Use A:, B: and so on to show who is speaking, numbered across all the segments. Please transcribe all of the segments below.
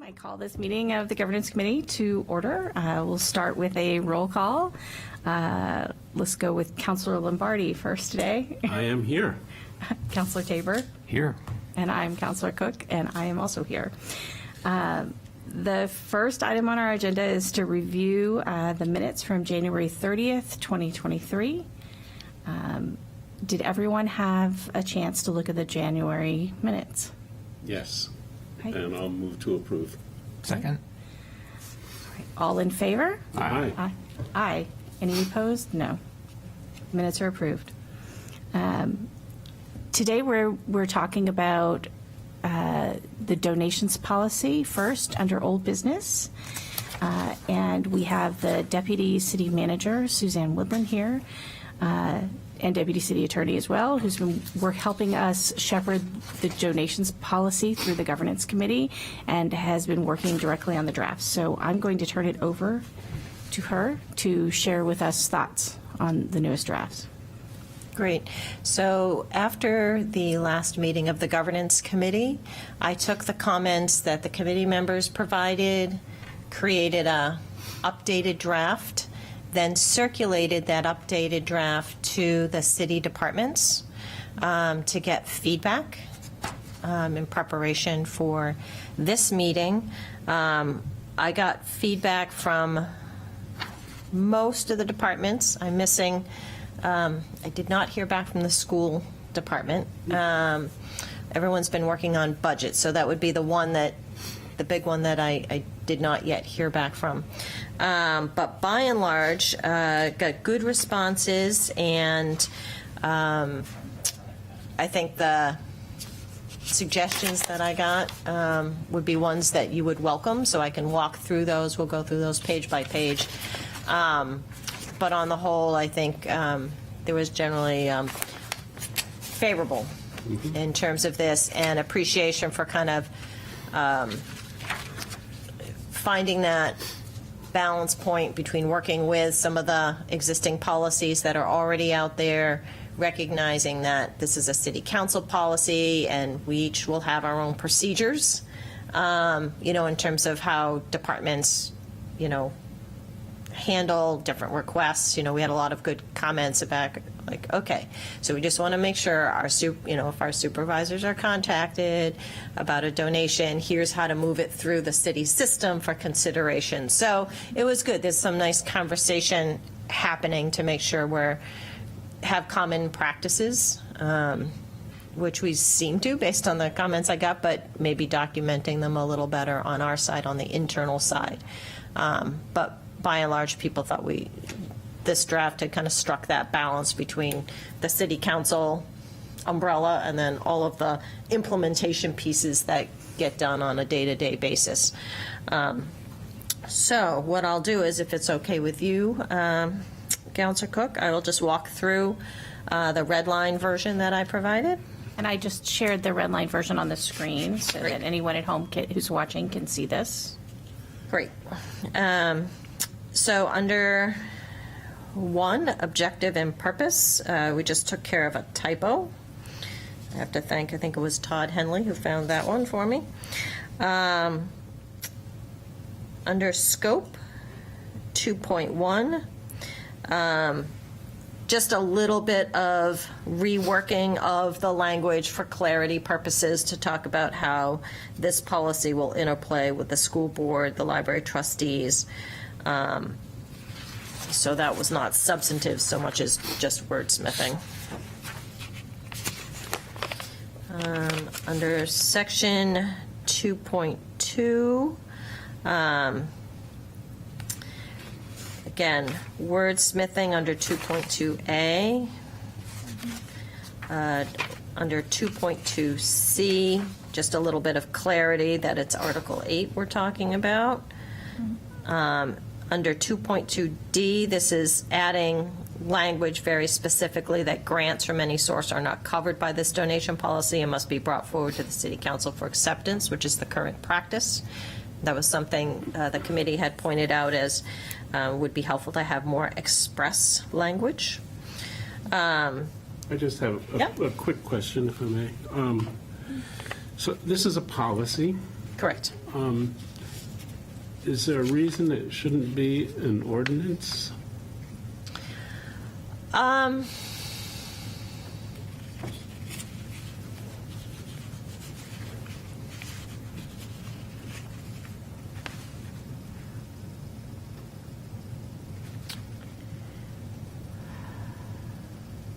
A: I call this meeting of the Governance Committee to order. We'll start with a roll call. Let's go with Councilor Lombardi first today.
B: I am here.
A: Councilor Tabor.
B: Here.
A: And I'm Councilor Cook, and I am also here. The first item on our agenda is to review the minutes from January 30th, 2023. Did everyone have a chance to look at the January minutes?
B: Yes.
A: Right.
B: And I'll move to approve.
C: Second.
A: All in favor?
B: Aye.
A: Aye. Aye. Any opposed? No. Minutes are approved. Today we're talking about the donations policy first under old business. And we have the Deputy City Manager, Suzanne Woodland, here, and Deputy City Attorney as well, who's been helping us shepherd the donations policy through the Governance Committee and has been working directly on the drafts. So I'm going to turn it over to her to share with us thoughts on the newest drafts.
D: Great. So after the last meeting of the Governance Committee, I took the comments that the committee members provided, created a updated draft, then circulated that updated draft to the city departments to get feedback in preparation for this meeting. I got feedback from most of the departments. I'm missing, I did not hear back from the school department. Everyone's been working on budget, so that would be the big one that I did not yet hear back from. But by and large, got good responses, and I think the suggestions that I got would be ones that you would welcome, so I can walk through those. We'll go through those page by page. But on the whole, I think there was generally favorable in terms of this, and appreciation for kind of finding that balance point between working with some of the existing policies that are already out there, recognizing that this is a city council policy and we each will have our own procedures, in terms of how departments, handle different requests. We had a lot of good comments about, like, okay, so we just want to make sure if our supervisors are contacted about a donation, here's how to move it through the city system for consideration. So it was good. There's some nice conversation happening to make sure have common practices, which we seem to based on the comments I got, but maybe documenting them a little better on our side, on the internal side. But by and large, people thought this draft had kind of struck that balance between the city council umbrella and then all of the implementation pieces that get done on a day-to-day basis. So what I'll do is, if it's okay with you, Councilor Cook, I will just walk through the red line version that I provided.
A: And I just shared the red line version on the screen so
D: Great.
A: that anyone at home who's watching can see this.
D: Great. So under 1, objective and purpose, we just took care of a typo. I have to I think it was Todd Henley who found that one for me. Under scope 2.1, just a little bit of reworking of the language for clarity purposes to talk about how this policy will interplay with the school board, the library trustees. So that was not substantive so much as just wordsmithing. Under section 2.2, again, wordsmithing under 2.2a. Under 2.2c, just a little bit of clarity that it's Article 8 we're talking about. Under 2.2d, this is adding language very specifically that grants from any source are not covered by this donation policy and must be brought forward to the City Council for acceptance, which is the current practice. That was something the committee had pointed out as would be helpful to have more express language.
B: I just have a quick question, if I may. So this is a policy.
D: Correct.
B: Is there a reason it shouldn't be an ordinance?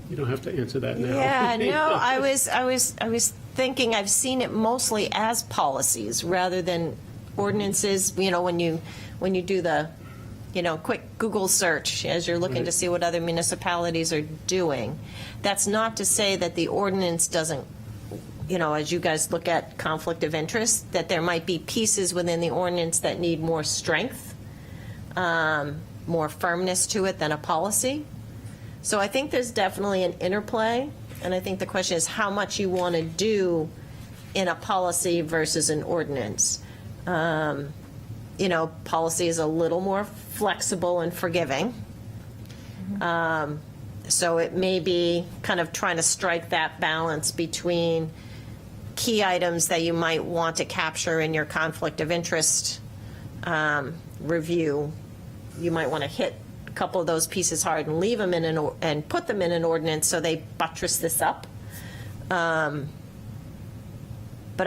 B: You don't have to answer that now.
D: Yeah, no, I was thinking, I've seen it mostly as policies rather than ordinances. You know, when you do the, quick Google search as you're looking to see what other municipalities are doing. That's not to say that the ordinance doesn't, as you guys look at conflict of interest, that there might be pieces within the ordinance that need more strength, more firmness to it than a policy. So I think there's definitely an interplay, and I think the question is how much you want to do in a policy versus an ordinance. Policy is a little more flexible and forgiving. So it may be kind of trying to strike that balance between key items that you might want to capture in your conflict of interest review. You might want to hit a couple of those pieces hard and leave them in and put them in an ordinance so they buttress this up. But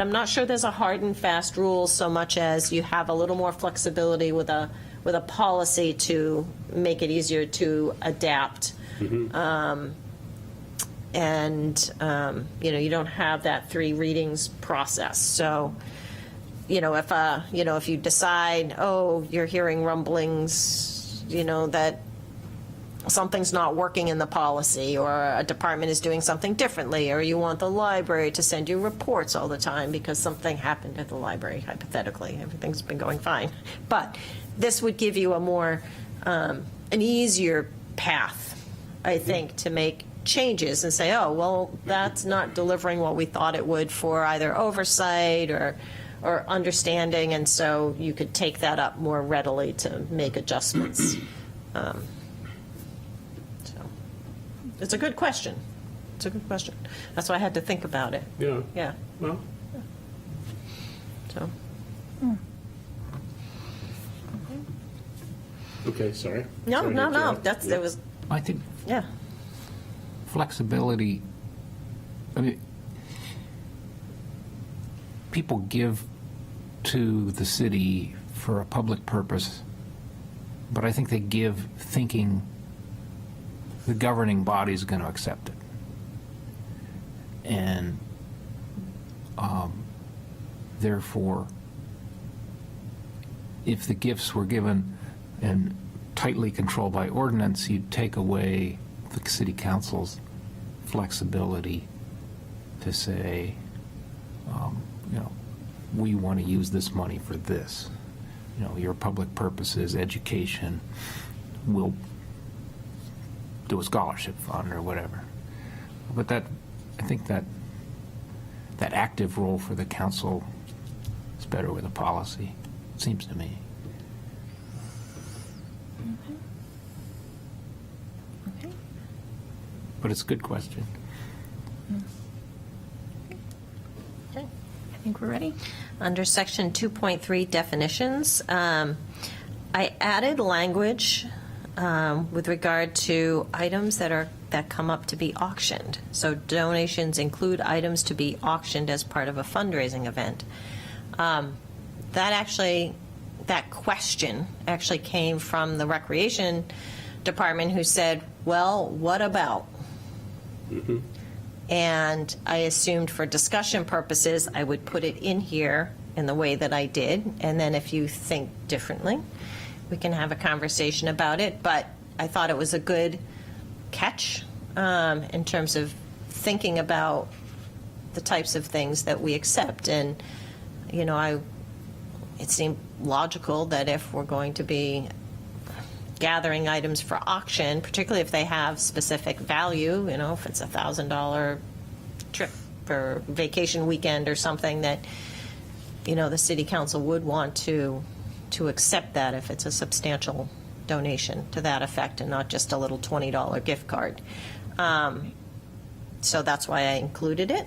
D: I'm not sure there's a hard and fast rule so much as you have a little more flexibility with a policy to make it easier to adapt. You don't have that 3 readings process. So, if you decide, you're hearing rumblings, that something's not working in the policy, or a department is doing something differently, or you want the library to send you reports all the time because something happened at the library, hypothetically. Everything's been going fine. But this would give you a more, an easier path, I think, to make changes and say, that's not delivering what we thought it would for either oversight or understanding, and so you could take that up more readily to make adjustments. It's a good question. It's a good question. That's why I had to think about it.
B: Yeah.
D: Yeah.
B: Well,
D: So.
B: okay, sorry.
D: No.
B: Sorry to interrupt.
D: There was.
C: I think
D: Yeah.
C: flexibility, I mean, people give to the city for a public purpose, but I think they give thinking the governing body is going to accept it. And therefore, if the gifts were given and tightly controlled by ordinance, you'd take away the city council's flexibility to say, we want to use this money for this. Your public purposes, education, we'll do a scholarship fund or whatever. But I think that active role for the council is better with a policy, it seems to me.
A: Okay.
C: But it's a good question.
D: Okay.
A: I think we're ready.
D: Under section 2.3 definitions, I added language with regard to items that come up to be auctioned. So donations include items to be auctioned as part of a fundraising event. That question actually came from the Recreation Department, who said, well, what about? And I assumed for discussion purposes, I would put it in here in the way that I did. And then if you think differently, we can have a conversation about it. But I thought it was a good catch in terms of thinking about the types of things that we accept. And, it seemed logical that if we're going to be gathering items for auction, particularly if they have specific value, if it's $1,000 trip or vacation weekend or something, that, the city council would want to accept that if it's a substantial donation to that effect and not just a little $20 gift card. So that's why I included it.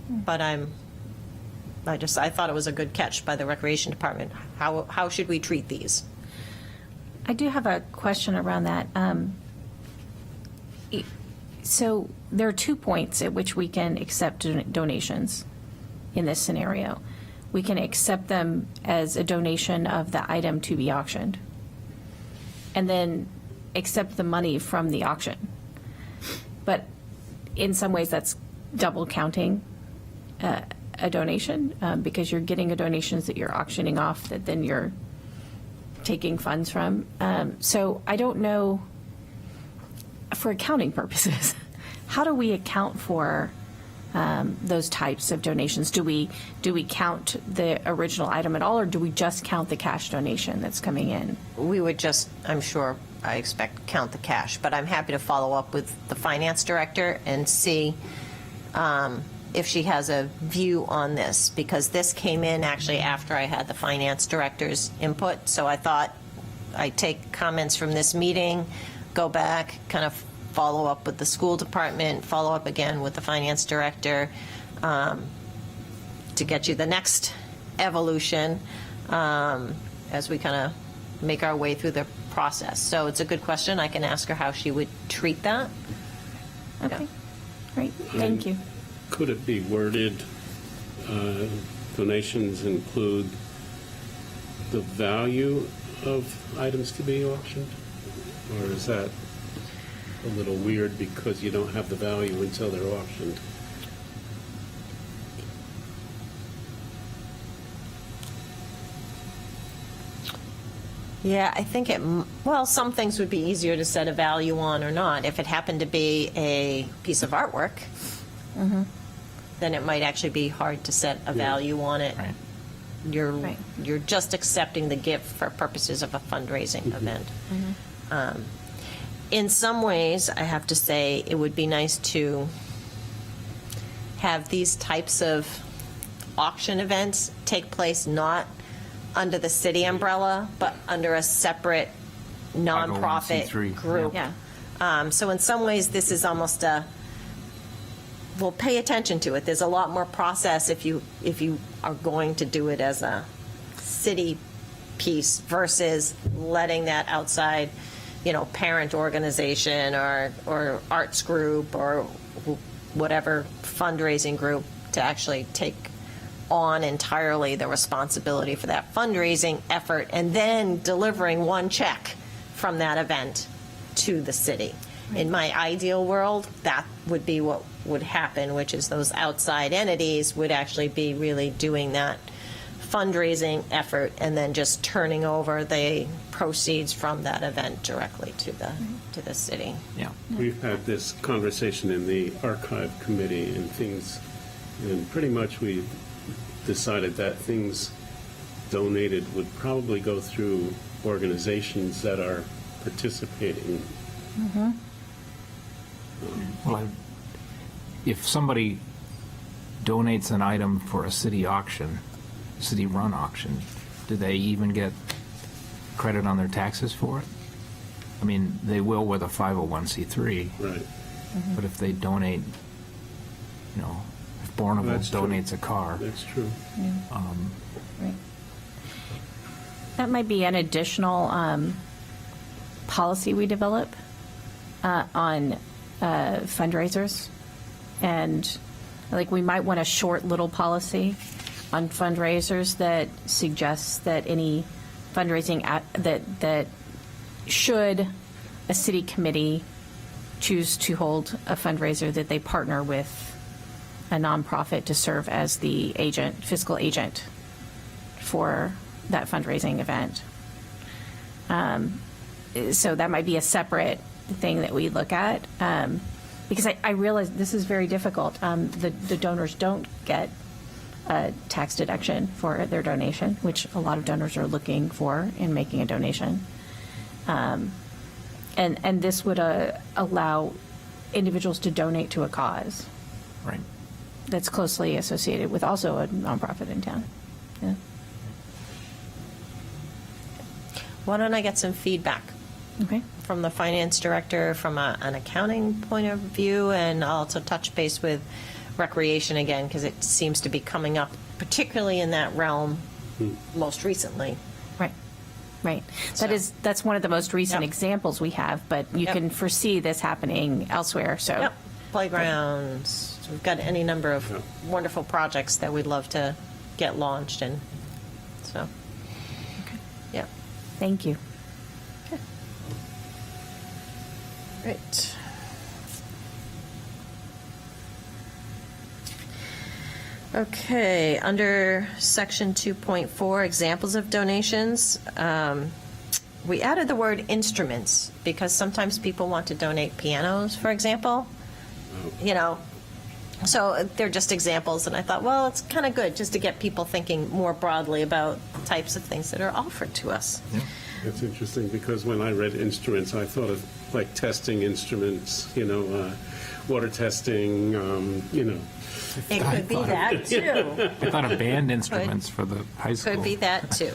D: But I'm I thought it was a good catch by the Recreation Department. How should we treat these?
A: I do have a question around that. So there are 2 points at which we can accept donations in this scenario. We can accept them as a donation of the item to be auctioned, and then accept the money from the auction. But in some ways, that's double counting a donation, because you're getting a donations that you're auctioning off that then you're taking funds from. So I don't know, for accounting purposes, how do we account for those types of donations? Do we count the original item at all, or do we just count the cash donation that's coming in?
D: We would just, I'm sure, I expect, count the cash, but I'm happy to follow up with the finance director and see if she has a view on this, because this came in actually after I had the finance director's input. So I thought I'd take comments from this meeting, go back, kind of follow up with the school department, follow up again with the finance director to get you the next evolution as we kind of make our way through the process. So it's a good question. I can ask her how she would treat that.
A: Okay, great, thank you.
B: Could it be worded, donations include the value of items to be auctioned? Or is that a little weird because you don't have the value until they're auctioned?
D: Yeah, I think well, some things would be easier to set a value on or not. If it happened to be a piece of artwork, then it might actually be hard to set a value on it.
C: Right.
D: You're just accepting the gift for purposes of a fundraising event. In some ways, I have to say, it would be nice to have these types of auction events take place not under the city umbrella, but under a separate nonprofit
C: 501c3,
D: group.
A: Yeah.
D: So in some ways, this is almost we'll pay attention to it. There's a lot more process if you are going to do it as a city piece versus letting that outside, parent organization or arts group or whatever fundraising group to actually take on entirely the responsibility for that fundraising effort and then delivering one check from that event to the city. In my ideal world, that would be what would happen, which is those outside entities would actually be really doing that fundraising effort and then just turning over the proceeds from that event directly to the city.
C: Yeah.
B: We've had this conversation in the archive committee and pretty much we decided that things donated would probably go through organizations that are participating.
C: Well, if somebody donates an item for a city auction, city-run auction, do they even get credit on their taxes for it? I mean, they will with a 501c3,
B: Right.
C: but if they donate, if Bornable
B: That's true.
C: donates a car,
B: That's true.
A: Right. That might be an additional policy we develop on fundraisers. And we might want a short little policy on fundraisers that suggests that any fundraising that should a city committee choose to hold a fundraiser, that they partner with a nonprofit to serve as the fiscal agent for that fundraising event. So that might be a separate thing that we look at, because I realize this is very difficult. The donors don't get a tax deduction for their donation, which a lot of donors are looking for in making a donation. And this would allow individuals to donate to a cause
C: right?
A: that's closely associated with also a nonprofit in town. Yeah.
D: Why don't I get some feedback
A: Okay.
D: from the finance director from an accounting point of view, and I'll also touch base with recreation again, because it seems to be coming up particularly in that realm most recently.
A: Right, right. That's one of the most recent
D: Yep.
A: examples we have, but you
D: Yep.
A: can foresee this happening elsewhere, so.
D: Yep, playgrounds, we've got any number of
B: Yep.
D: wonderful projects that we'd love to get launched and so, yeah.
A: Thank you.
D: Right. Okay, under section 2.4, examples of donations, we added the word instruments because sometimes people want to donate pianos, for example. You know, so they're just examples, and I thought, well, it's kind of good just to get people thinking more broadly about the types of things that are offered to us.
B: It's interesting because when I read instruments, I thought of like testing instruments, water testing,
D: It could be that too.
C: I thought of band instruments for the high school.
D: Could be that too.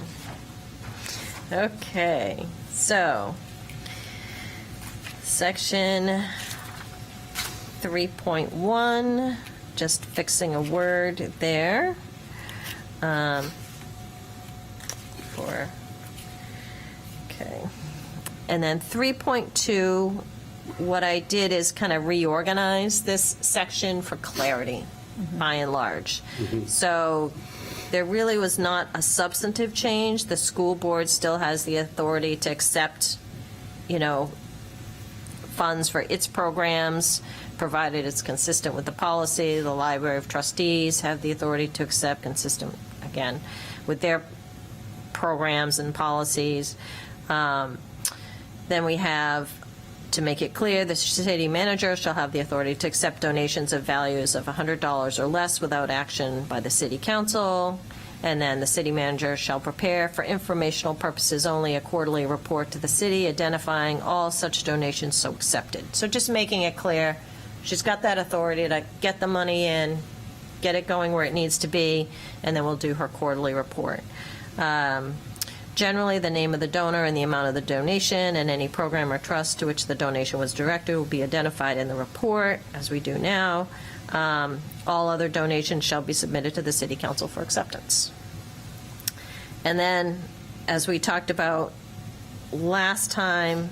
D: Okay, so section 3.1, just fixing a word there. Okay. And then 3.2, what I did is kind of reorganize this section for clarity, by and large. So there really was not a substantive change. The school board still has the authority to accept, funds for its programs, provided it's consistent with the policy. The Library of Trustees have the authority to accept, consistent, again, with their programs and policies. Then we have, to make it clear, the city manager shall have the authority to accept donations of values of $100 or less without action by the city council. And then the city manager shall prepare, for informational purposes only, a quarterly report to the city identifying all such donations so accepted. So just making it clear, she's got that authority to get the money in, get it going where it needs to be, and then we'll do her quarterly report. Generally, the name of the donor and the amount of the donation and any program or trust to which the donation was directed will be identified in the report, as we do now. All other donations shall be submitted to the City Council for acceptance. And then, as we talked about last time,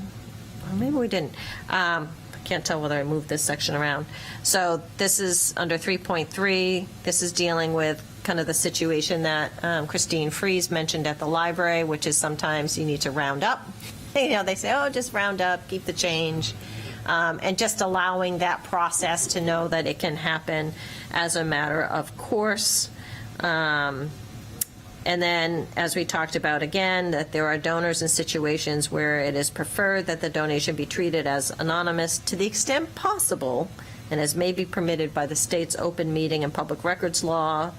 D: or maybe we didn't, I can't tell whether I moved this section around. So this is under 3.3. This is dealing with kind of the situation that Christine Fries mentioned at the library, which is sometimes you need to round up. They say, oh, just round up, keep the change. And just allowing that process to know that it can happen as a matter of course. And then, as we talked about again, that there are donors in situations where it is preferred that the donation be treated as anonymous to the extent possible, and as may be permitted by the state's open meeting and public records law.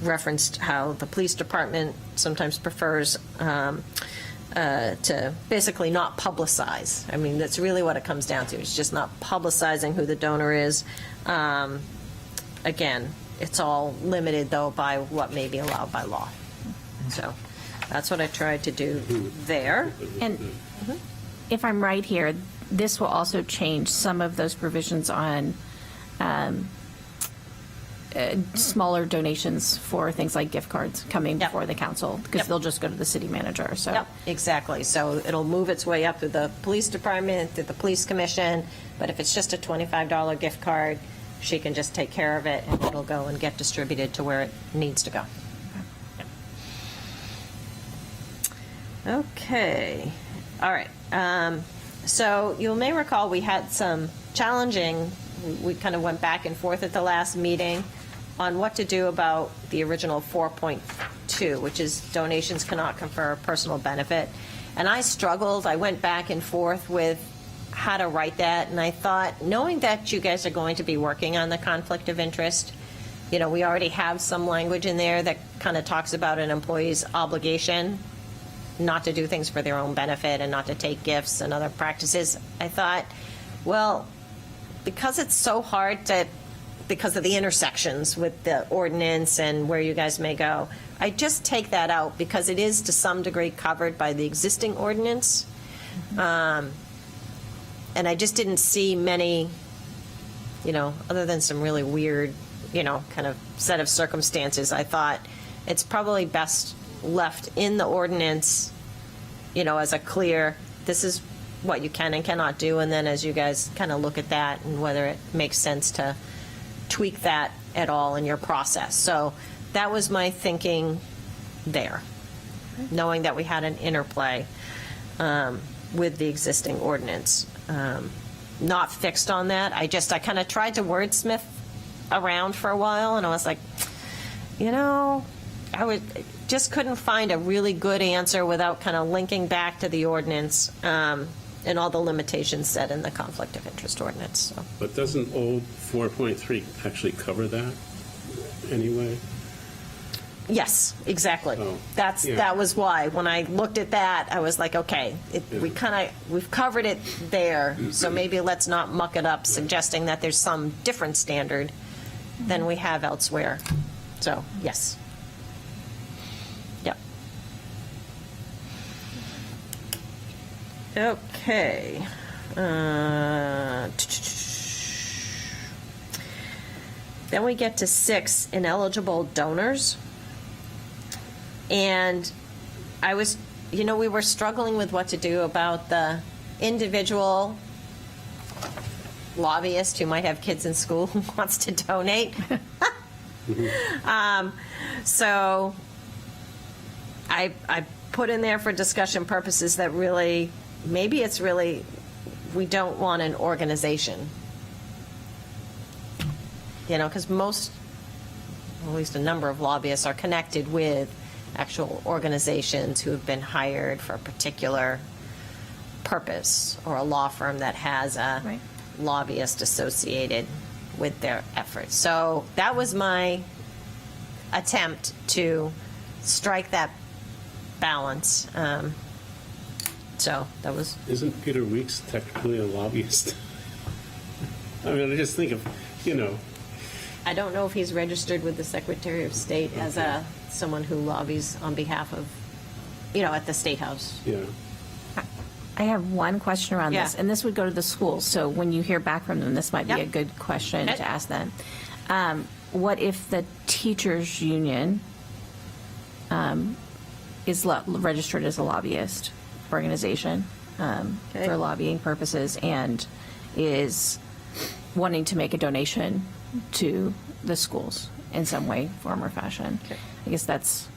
D: Referenced how the police department sometimes prefers to basically not publicize. I mean, that's really what it comes down to. It's just not publicizing who the donor is. Again, it's all limited, though, by what may be allowed by law. So that's what I tried to do there.
A: And if I'm right here, this will also change some of those provisions on smaller donations for things like gift cards coming
D: Yep.
A: before the council, because
D: Yep.
A: they'll just go to the city manager, so.
D: Yep, exactly. So it'll move its way up through the police department, through the police commission, but if it's just a $25 gift card, she can just take care of it, and it'll go and get distributed to where it needs to go. Okay, all right. So you may recall we had some challenging, we kind of went back and forth at the last meeting on what to do about the original 4.2, which is donations cannot confer personal benefit. And I struggled. I went back and forth with how to write that, and I thought, knowing that you guys are going to be working on the conflict of interest, we already have some language in there that kind of talks about an employee's obligation not to do things for their own benefit and not to take gifts and other practices. I thought, well, because it's so hard because of the intersections with the ordinance and where you guys may go, I just take that out because it is to some degree covered by the existing ordinance. And I just didn't see many, other than some really weird kind of set of circumstances, I thought it's probably best left in the ordinance, as a clear, this is what you can and cannot do, and then as you guys kind of look at that and whether it makes sense to tweak that at all in your process. So that was my thinking there, knowing that we had an interplay with the existing ordinance. Not fixed on that. I kind of tried to wordsmith around for a while, and I was like, just couldn't find a really good answer without kind of linking back to the ordinance and all the limitations set in the conflict of interest ordinance. So.
B: But doesn't old 4.3 actually cover that anyway?
D: Yes, exactly.
B: Oh, yeah.
D: That was why when I looked at that, I was like, okay, we've covered it there, so maybe let's not muck it up, suggesting that there's some different standard than we have elsewhere. So yes. Yep. Okay. Then we get to 6, ineligible donors. And I was, we were struggling with what to do about the individual lobbyist who might have kids in school who wants to donate. So I put in there for discussion purposes that really, maybe it's really, we don't want an organization. Because most, at least a number of lobbyists are connected with actual organizations who have been hired for a particular purpose, or a law firm that has a
A: Right.
D: lobbyist associated with their efforts. So that was my attempt to strike that balance. So that was,
B: Isn't Peter Weeks technically a lobbyist? I mean, I just think of,
D: I don't know if he's registered with the Secretary of State as someone who lobbies on behalf of, at the State House.
B: yeah.
A: I have one question around this,
D: Yeah.
A: and this would go to the schools. So when you hear back from them, this might be
D: Yep.
A: a good question
D: Okay.
A: to ask them. What if the teachers' union is registered as a lobbyist organization
D: Okay.
A: for lobbying purposes and is wanting to make a donation to the schools in some way, form, or fashion?
D: Okay.
A: I guess that's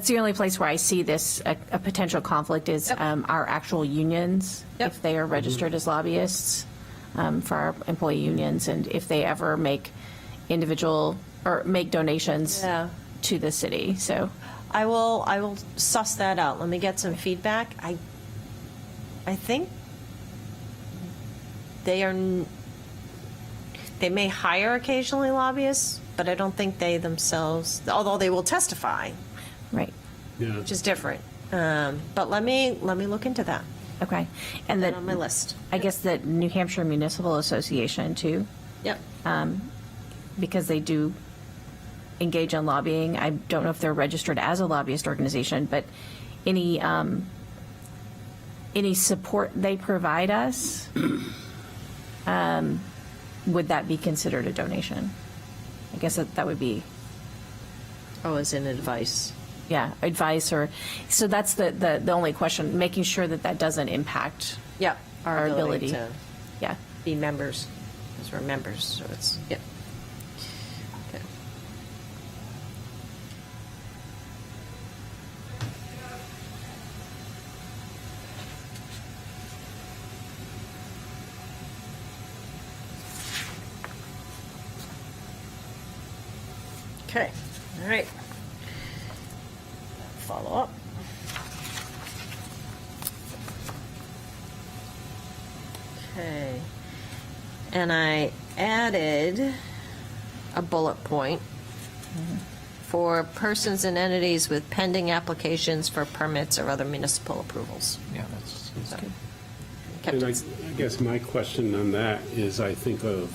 A: the only place where I see this, a potential conflict is
D: Yep.
A: our actual unions,
D: Yep.
A: if they are registered as lobbyists for our employee unions, and if they ever make individual or make donations
D: Yeah.
A: to the city. So,
D: I will suss that out. Let me get some feedback. I think they may hire occasionally lobbyists, but I don't think they themselves, although they will testify,
A: right,
B: Yeah.
D: which is different. But let me look into that.
A: okay. And
D: That
A: that,
D: on my list.
A: I guess the New Hampshire Municipal Association too,
D: Yep.
A: because they do engage in lobbying. I don't know if they're registered as a lobbyist organization, but any support they provide us, would that be considered a donation? I guess that would be,
D: Oh, as in advice.
A: yeah, advice or, so that's the only question, making sure that doesn't impact
D: Yep.
A: our ability.
D: to
A: Yeah.
D: be members, because we're members, so it's, yep. Okay. Okay, all right. Follow up. Okay. And I added a bullet point for persons and entities with pending applications for permits or other municipal approvals.
C: Yeah, that's
D: So,
C: good.
D: kept
B: And I
D: it-
B: guess my question on that is, I think of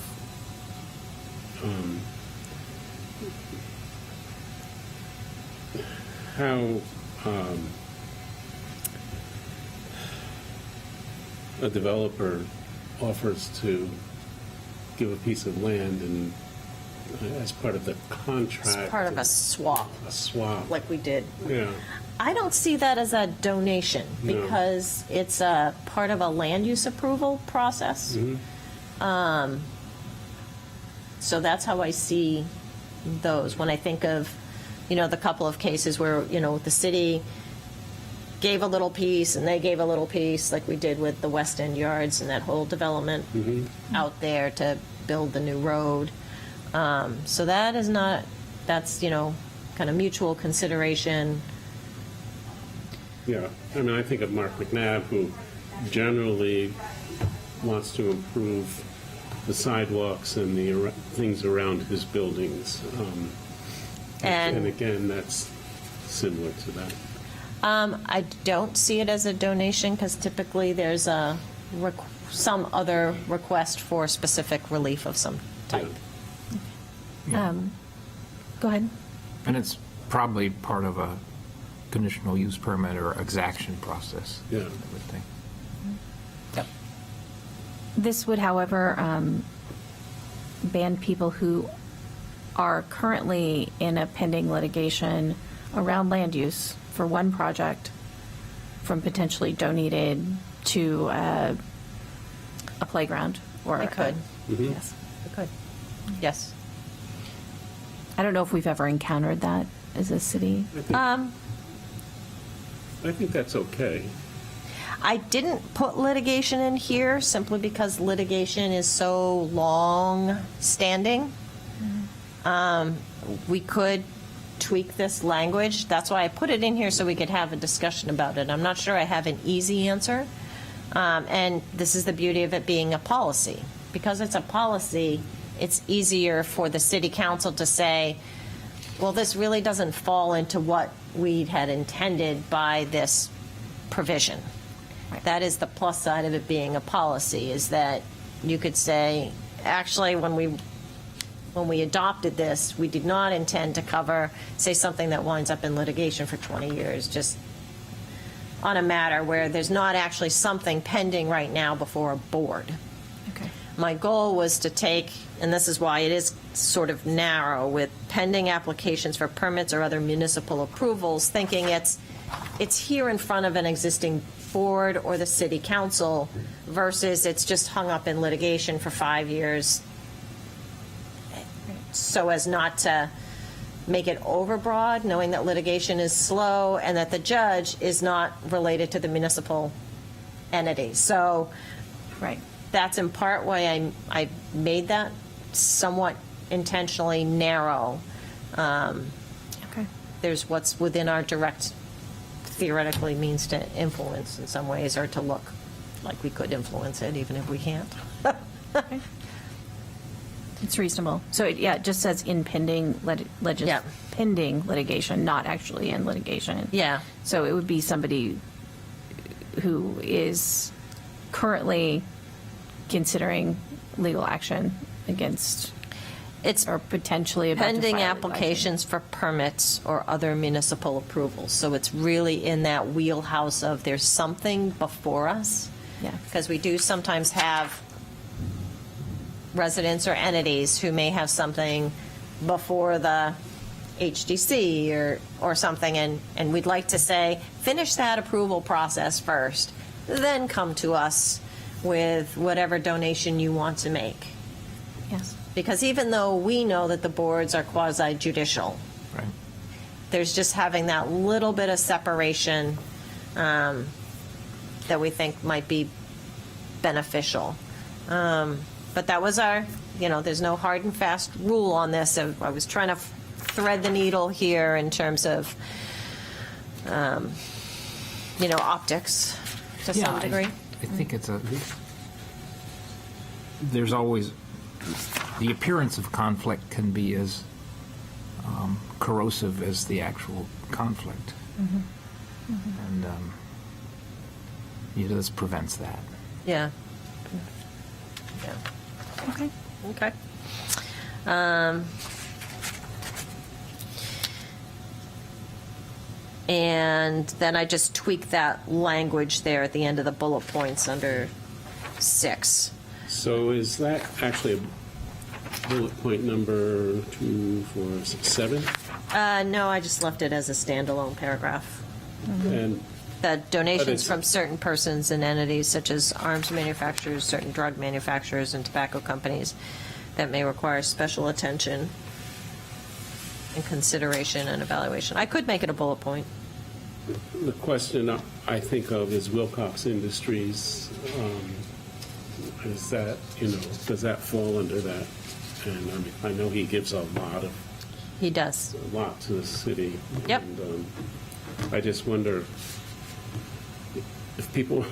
B: how a developer offers to give a piece of land and as part of the contract.
D: It's part of a swap,
B: A swap.
D: like we did.
B: Yeah,
D: I don't see that as a donation
B: No.
D: because it's a part of a land use approval process. So that's how I see those when I think of, the couple of cases where, the city gave a little piece and they gave a little piece, like we did with the West End Yards and that whole development out there to build the new road. So that is not, that's, kind of mutual consideration.
B: yeah. I mean, I think of Mark McNabb, who generally wants to improve the sidewalks and the things around his buildings. And again, that's similar to that.
D: I don't see it as a donation because typically there's some other request for specific relief of some type.
A: Go ahead.
C: And it's probably part of a conditional use permit or exaction process,
B: Yeah.
C: I would think.
D: Yep.
A: This would, however, ban people who are currently in a pending litigation around land use for one project from potentially donated to a playground or.
D: I could.
A: Yes.
D: I could. Yes.
A: I don't know if we've ever encountered that as a city.
B: I think that's okay.
D: I didn't put litigation in here simply because litigation is so long-standing. We could tweak this language. That's why I put it in here so we could have a discussion about it. I'm not sure I have an easy answer. And this is the beauty of it being a policy. Because it's a policy, it's easier for the city council to say, well, this really doesn't fall into what we had intended by this provision. That is the plus side of it being a policy, is that you could say, actually, when we adopted this, we did not intend to cover, say, something that winds up in litigation for 20 years, just on a matter where there's not actually something pending right now before a board.
A: Okay.
D: My goal was to take, and this is why it is sort of narrow, with pending applications for permits or other municipal approvals, thinking it's here in front of an existing board or the city council versus it's just hung up in litigation for 5 years, so as not to make it overbroad, knowing that litigation is slow and that the judge is not related to the municipal entity. So
A: Right.
D: that's in part why I made that somewhat intentionally narrow.
A: Okay.
D: There's what's within our direct, theoretically, means to influence in some ways, or to look like we could influence it, even if we can't.
A: It's reasonable. So, it just says in pending
D: Yeah.
A: pending litigation, not actually in litigation.
D: Yeah.
A: So it would be somebody who is currently considering legal action against,
D: It's
A: or potentially about to
D: pending
A: file legal action.
D: applications for permits or other municipal approvals. So it's really in that wheelhouse of there's something before us.
A: Yeah.
D: Because we do sometimes have residents or entities who may have something before the HDC or something, and we'd like to say, finish that approval process first, then come to us with whatever donation you want to make.
A: Yes.
D: Because even though we know that the boards are quasi-judicial,
C: Right.
D: there's just having that little bit of separation that we think might be beneficial. But that was our, there's no hard and fast rule on this. I was trying to thread the needle here in terms of, optics to
C: Yeah,
D: some degree.
C: I think there's always, the appearance of conflict can be as corrosive as the actual conflict. And this prevents that.
D: Yeah. Yeah.
A: Okay.
D: Okay. And then I just tweaked that language there at the end of the bullet points under 6.
B: So is that actually bullet point number 2, 4, 6, 7.
D: No, I just left it as a standalone paragraph.
B: And
D: The donations
B: it's-
D: from certain persons and entities such as arms manufacturers, certain drug manufacturers, and tobacco companies that may require special attention and consideration and evaluation. I could make it a bullet point.
B: the question I think of is Wilcox Industries. Is that, does that fall under that? And I mean, I know he gives a
D: He does.
B: lot to the city.
D: Yep.
B: And I just wonder if people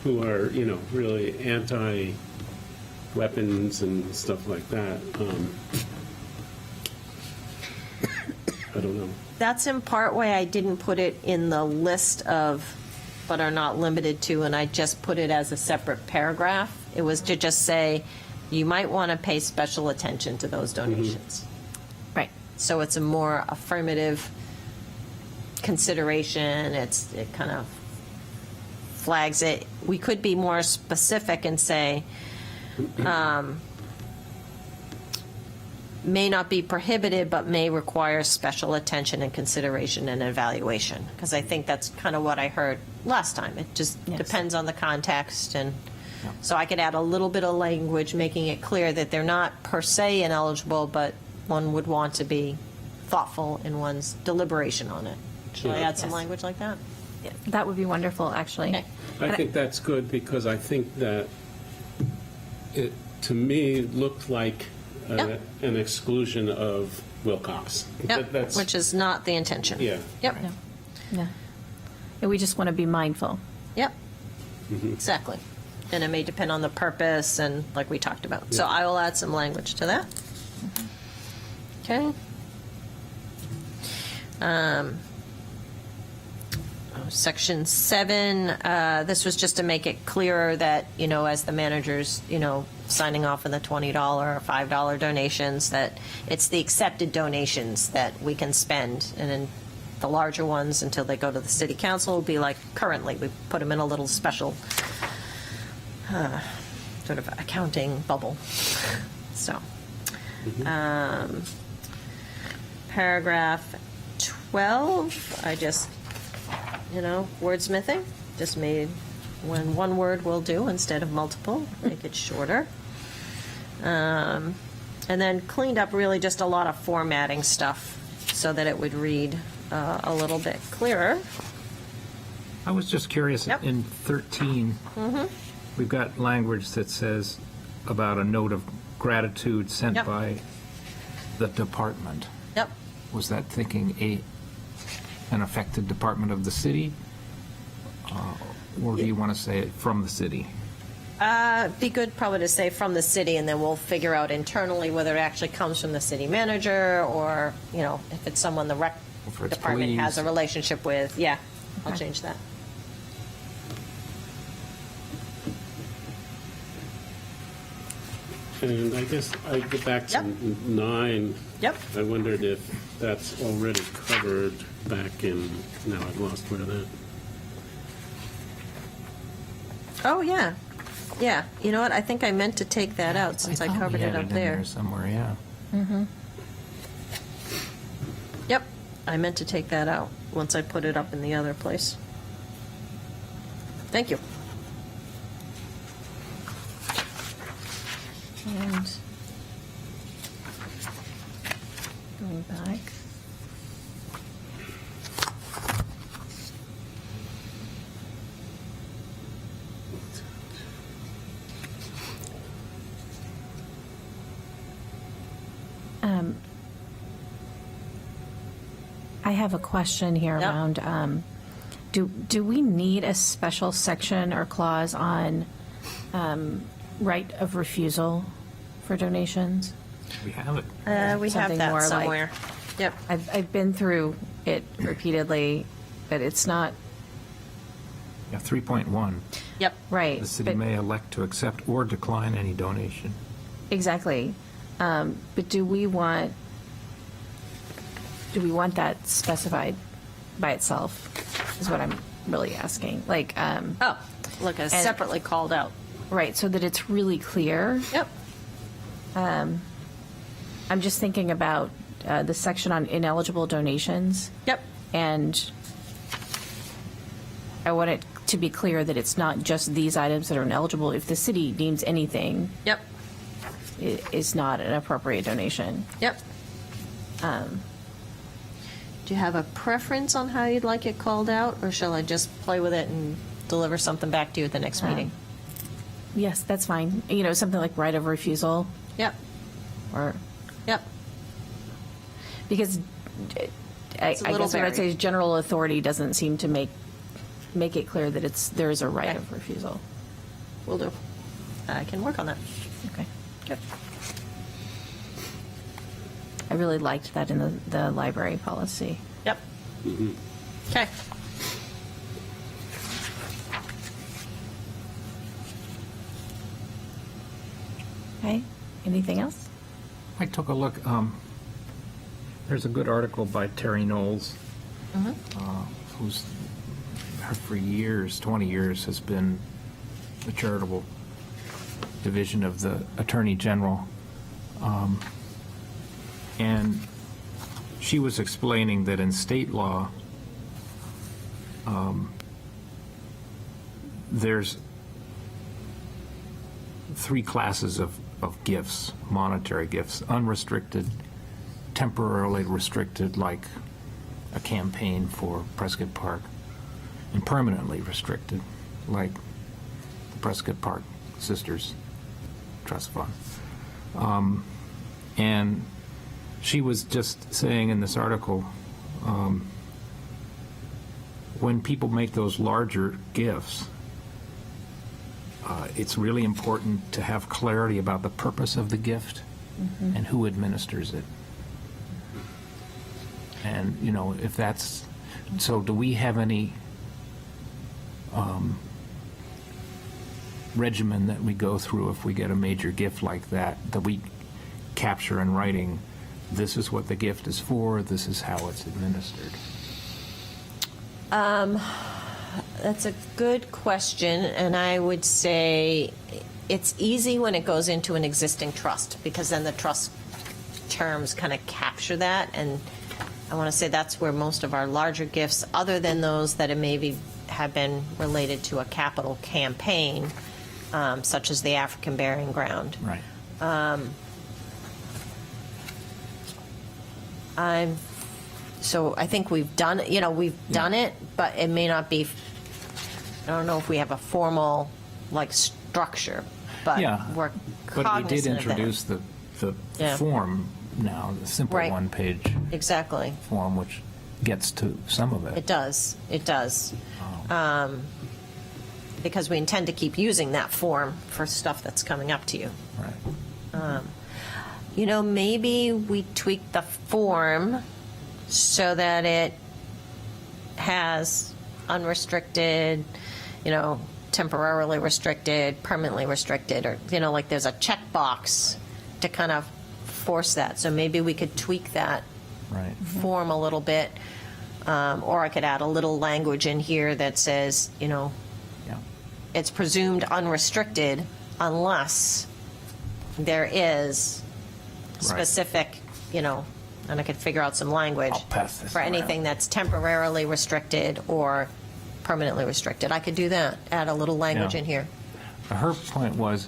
B: who are, really anti-weapons and stuff like that, I don't know.
D: That's in part why I didn't put it in the list of, but are not limited to, and I just put it as a separate paragraph. It was to just say, you might want to pay special attention to those donations.
A: Right.
D: So it's a more affirmative consideration. It kind of flags it. We could be more specific and say, may not be prohibited, but may require special attention and consideration and evaluation. Because I think that's kind of what I heard last time. It just
A: Yes.
D: depends on the context. And so I could add a little bit of language making it clear that they're not per se ineligible, but one would want to be thoughtful in one's deliberation on it. Should I
B: Yeah.
D: add some
A: Yes.
D: language like that?
A: That would be wonderful, actually.
D: Okay.
B: I think that's good because I think that it, to me, looked like
D: Yep.
B: an exclusion of Wilcox.
D: Yep,
B: That's,
D: which is not the intention.
B: yeah.
D: Yep,
A: No. Yeah. And we just want to be mindful.
D: yep, exactly. And it may depend on the purpose and like we talked about. So
B: Yeah.
D: I will add some language to that. Okay. Section 7, this was just to make it clearer that, as the managers, signing off on the $20 or $5 donations, that it's the accepted donations that we can spend. And then the larger ones, until they go to the city council, will be like currently, we put them in a little special sort of accounting bubble. So, paragraph 12, I just, wordsmithing, just made when one word will do instead of multiple, make it shorter. And then cleaned up really just a lot of formatting stuff so that it would read a little bit clearer.
C: I was just curious,
D: Yep.
C: in 13, we've got language that says about a note of gratitude sent
D: Yep.
C: by the department.
D: Yep.
C: Was that thinking an affected department of the city? Or do you want to say it from the city?
D: Be good probably to say from the city, and then we'll figure out internally whether it actually comes from the city manager or, if it's someone the rec
C: If it's
D: department has
C: police.
D: a relationship with. Yeah, I'll
A: Okay.
D: change that.
B: And I guess I get back to
D: Yep.
B: 9.
D: Yep.
B: I wondered if that's already covered back in, now I've lost where that.
D: Oh, yeah. Yeah. You know what? I think I meant to take that out since I
C: thought we
D: covered it
C: had
D: up
C: in
D: there.
C: somewhere, yeah.
D: Yep. I meant to take that out once I put it up in the other place. Thank you.
A: And going back. I have a question here
D: Yep.
A: around, do we need a special section or clause on right of refusal for donations?
C: We have it.
D: We have
A: Something
D: that
A: more like-
D: somewhere. Yep.
A: I've been through it repeatedly, but it's not
C: Yeah, 3.1.
D: Yep.
A: right.
C: The city
A: but-
C: may elect to accept or decline any donation.
A: Exactly. But do we want that specified by itself, is what I'm really asking. Like,
D: Oh, look, it's separately called out.
A: right, so that it's really clear.
D: Yep.
A: I'm just thinking about the section on ineligible donations.
D: Yep.
A: And I want it to be clear that it's not just these items that are ineligible. If the city deems anything,
D: Yep.
A: it is not an appropriate donation.
D: Yep. Do you have a preference on how you'd like it called out, or shall I just play with it and deliver something back to you at the next meeting?
A: Yes, that's fine. You know, something like right of refusal,
D: Yep.
A: or,
D: Yep.
A: because I
D: It's a
A: guess
D: little
A: what I'd say
D: varied.
A: is general authority doesn't seem to make it clear that there is a right
D: Okay.
A: of refusal.
D: Will do. I can work on that.
A: Okay.
D: Yep.
A: I really liked that in the library policy.
D: Yep. Okay.
A: Okay, anything else?
C: I took a look. There's a good article by Terry Knowles, who's for years, 20 years, has been the charitable division of the Attorney General. And she was explaining that in state law, there's three classes of gifts, monetary gifts: unrestricted, temporarily restricted, like a campaign for Prescott Park, and permanently restricted, like the Prescott Park Sisters Trust Fund. And she was just saying in this article, when people make those larger gifts, it's really important to have clarity about the purpose of the gift and who administers it. And, you know, if that's, so do we have any regimen that we go through if we get a major gift like that we capture in writing, this is what the gift is for, this is how it's administered?
D: That's a good question, and I would say it's easy when it goes into an existing trust, because then the trust terms kind of capture that, and I want to say that's where most of our larger gifts, other than those that maybe have been related to a capital campaign, such as the African Burying Ground.
C: Right.
D: So I think we've done, done it, but it may not be, I don't know if we have a formal, like, structure, but
C: Yeah.
D: we're
C: But we did
D: cognizant of that.
C: introduce the
D: Yeah.
C: form now, the simple
D: Right.
C: one-page
D: Exactly.
C: form, which gets to some of
D: It
C: it.
D: does. It does.
C: Oh.
D: Because we intend to keep using that form for stuff that's coming up to you.
C: Right.
D: Maybe we tweak the form so that it has unrestricted, temporarily restricted, permanently restricted, or, like there's a checkbox to kind of force that. So maybe we could tweak that
C: Right.
D: form a little bit, or I could add a little language in here that says,
C: Yeah.
D: it's presumed unrestricted unless there is specific, and I could figure out some language
C: I'll pass this
D: for anything
C: around.
D: that's temporarily restricted or permanently restricted. I could do that, add a little language
C: Yeah.
D: in here.
C: Her point was,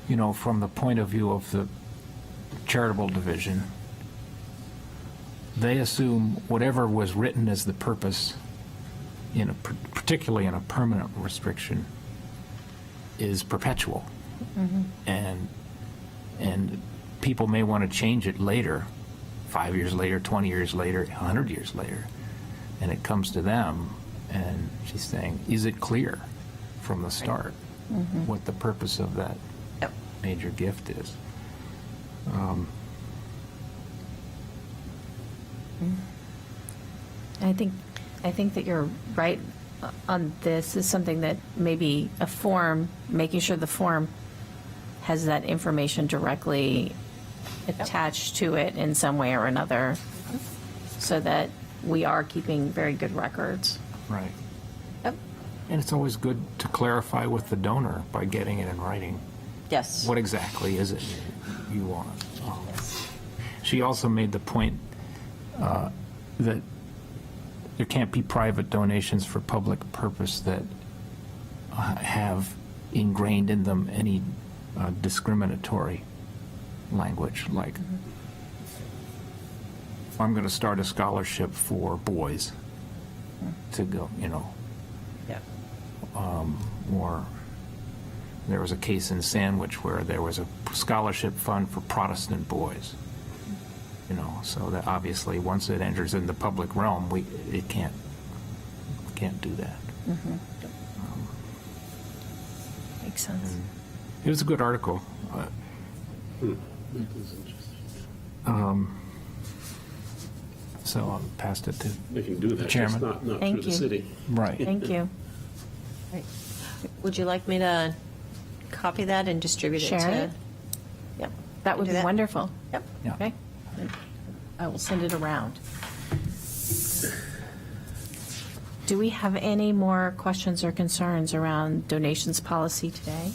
C: from the point of view of the charitable division, they assume whatever was written as the purpose, particularly in a permanent restriction, is perpetual. And people may want to change it later, 5 years later, 20 years later, 100 years later, and it comes to them, and she's saying, is it clear from the start what the purpose of that
D: Yep.
C: major gift is?
A: I think that you're right on this. Is something that maybe a form, making sure the form has that information directly attached to it in some way or another, so that we are keeping very good records.
C: Right.
D: Yep.
C: And it's always good to clarify with the donor by getting it in writing.
D: Yes.
C: What exactly is it you want? She also made the point that there can't be private donations for public purpose that have ingrained in them any discriminatory language, like, I'm going to start a scholarship for boys to go,
D: Yeah.
C: or there was a case in Sandwich where there was a scholarship fund for Protestant boys. So that obviously, once it enters in the public realm, it can't do that.
A: Makes sense.
C: It was a good article. So I'll pass it to,
B: They can do that, just
C: Chairman.
B: not through
A: Thank
B: the
A: you.
B: city.
C: right.
A: Thank you.
D: Would you like me to copy that and distribute it to?
A: Share it?
D: Yep.
A: That would
D: Do
A: be
D: that?
A: wonderful.
D: Yep.
C: Yeah.
A: Okay. I will send it around. Do we have any more questions or concerns around donations policy today?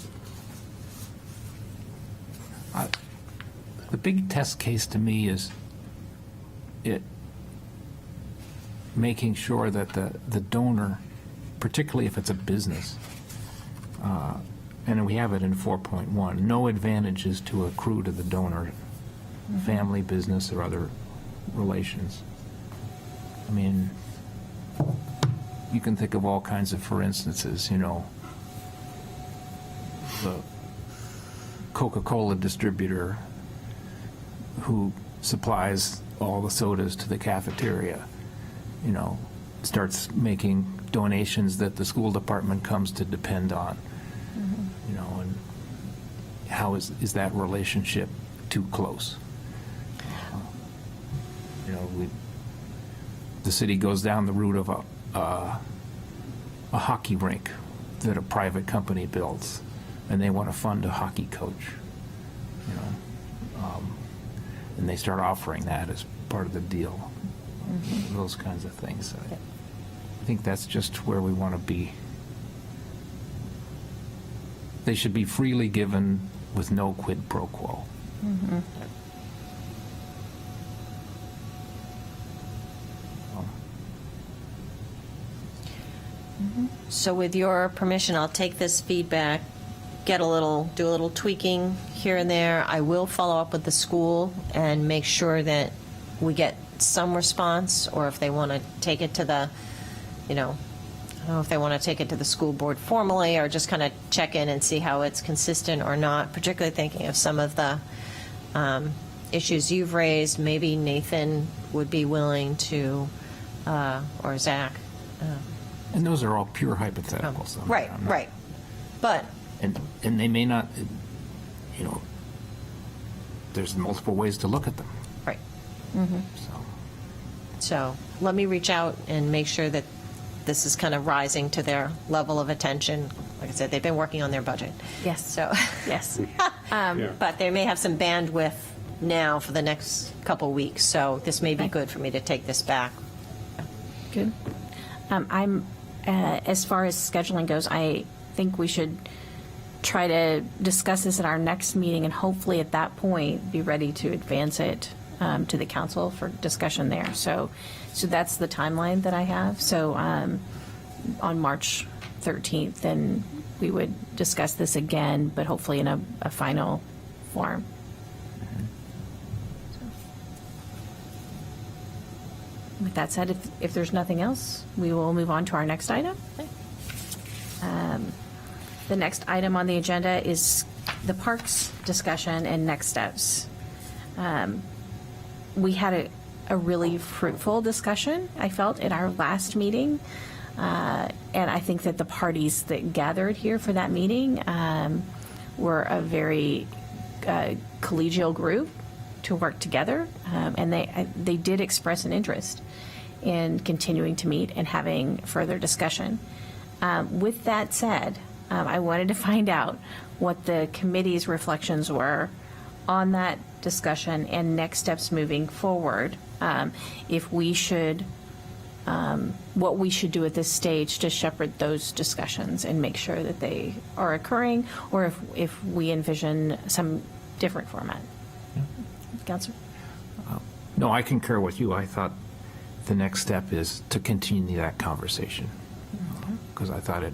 C: The big test case to me is making sure that the donor, particularly if it's a business, and we have it in 4.1, no advantages to accrue to the donor, family, business, or other relations. I mean, you can think of all kinds of for instances, the Coca-Cola distributor who supplies all the sodas to the cafeteria, starts making donations that the school department comes to depend on, and how is that relationship too close? The city goes down the route of a hockey rink that a private company builds, and they want to fund a hockey coach, and they start offering that as part of the deal, those kinds of things. I think that's just where we want to be. They should be freely given with no quid pro quo.
D: So with your permission, I'll take this feedback, do a little tweaking here and there. I will follow up with the school and make sure that we get some response, or if they want to take it to the, I don't know if they want to take it to the school board formally, or just kind of check in and see how it's consistent or not, particularly thinking of some of the issues you've raised. Maybe Nathan would be willing to, or Zach.
C: And those are all pure hypotheticals. I mean,
D: Right,
C: I'm not-
D: right. But
C: And they may not, there's multiple ways to look at them,
D: right.
C: so.
D: So let me reach out and make sure that this is kind of rising to their level of attention. Like I said, they've been working on their budget.
A: Yes.
D: So,
A: Yes.
B: Yeah.
D: but they may have some bandwidth now for the next couple weeks. So this may be
A: Okay.
D: good for me to take this back.
A: Good. As far as scheduling goes, I think we should try to discuss this at our next meeting, and hopefully at that point be ready to advance it to the council for discussion there. So that's the timeline that I have. So on March 13th, then we would discuss this again, but hopefully in a final form. With that said, if there's nothing else, we will move on to our next item. The next item on the agenda is the parks discussion and next steps. We had a really fruitful discussion, I felt, at our last meeting. And I think that the parties that gathered here for that meeting were a very collegial group to work together. And they did express an interest in continuing to meet and having further discussion. With that said, I wanted to find out what the committee's reflections were on that discussion and next steps moving forward. If we should what we should do at this stage to shepherd those discussions and make sure that they are occurring, or if we envision some different format. Counselor?
C: No, I concur with you. I thought the next step is to continue that conversation, because I thought it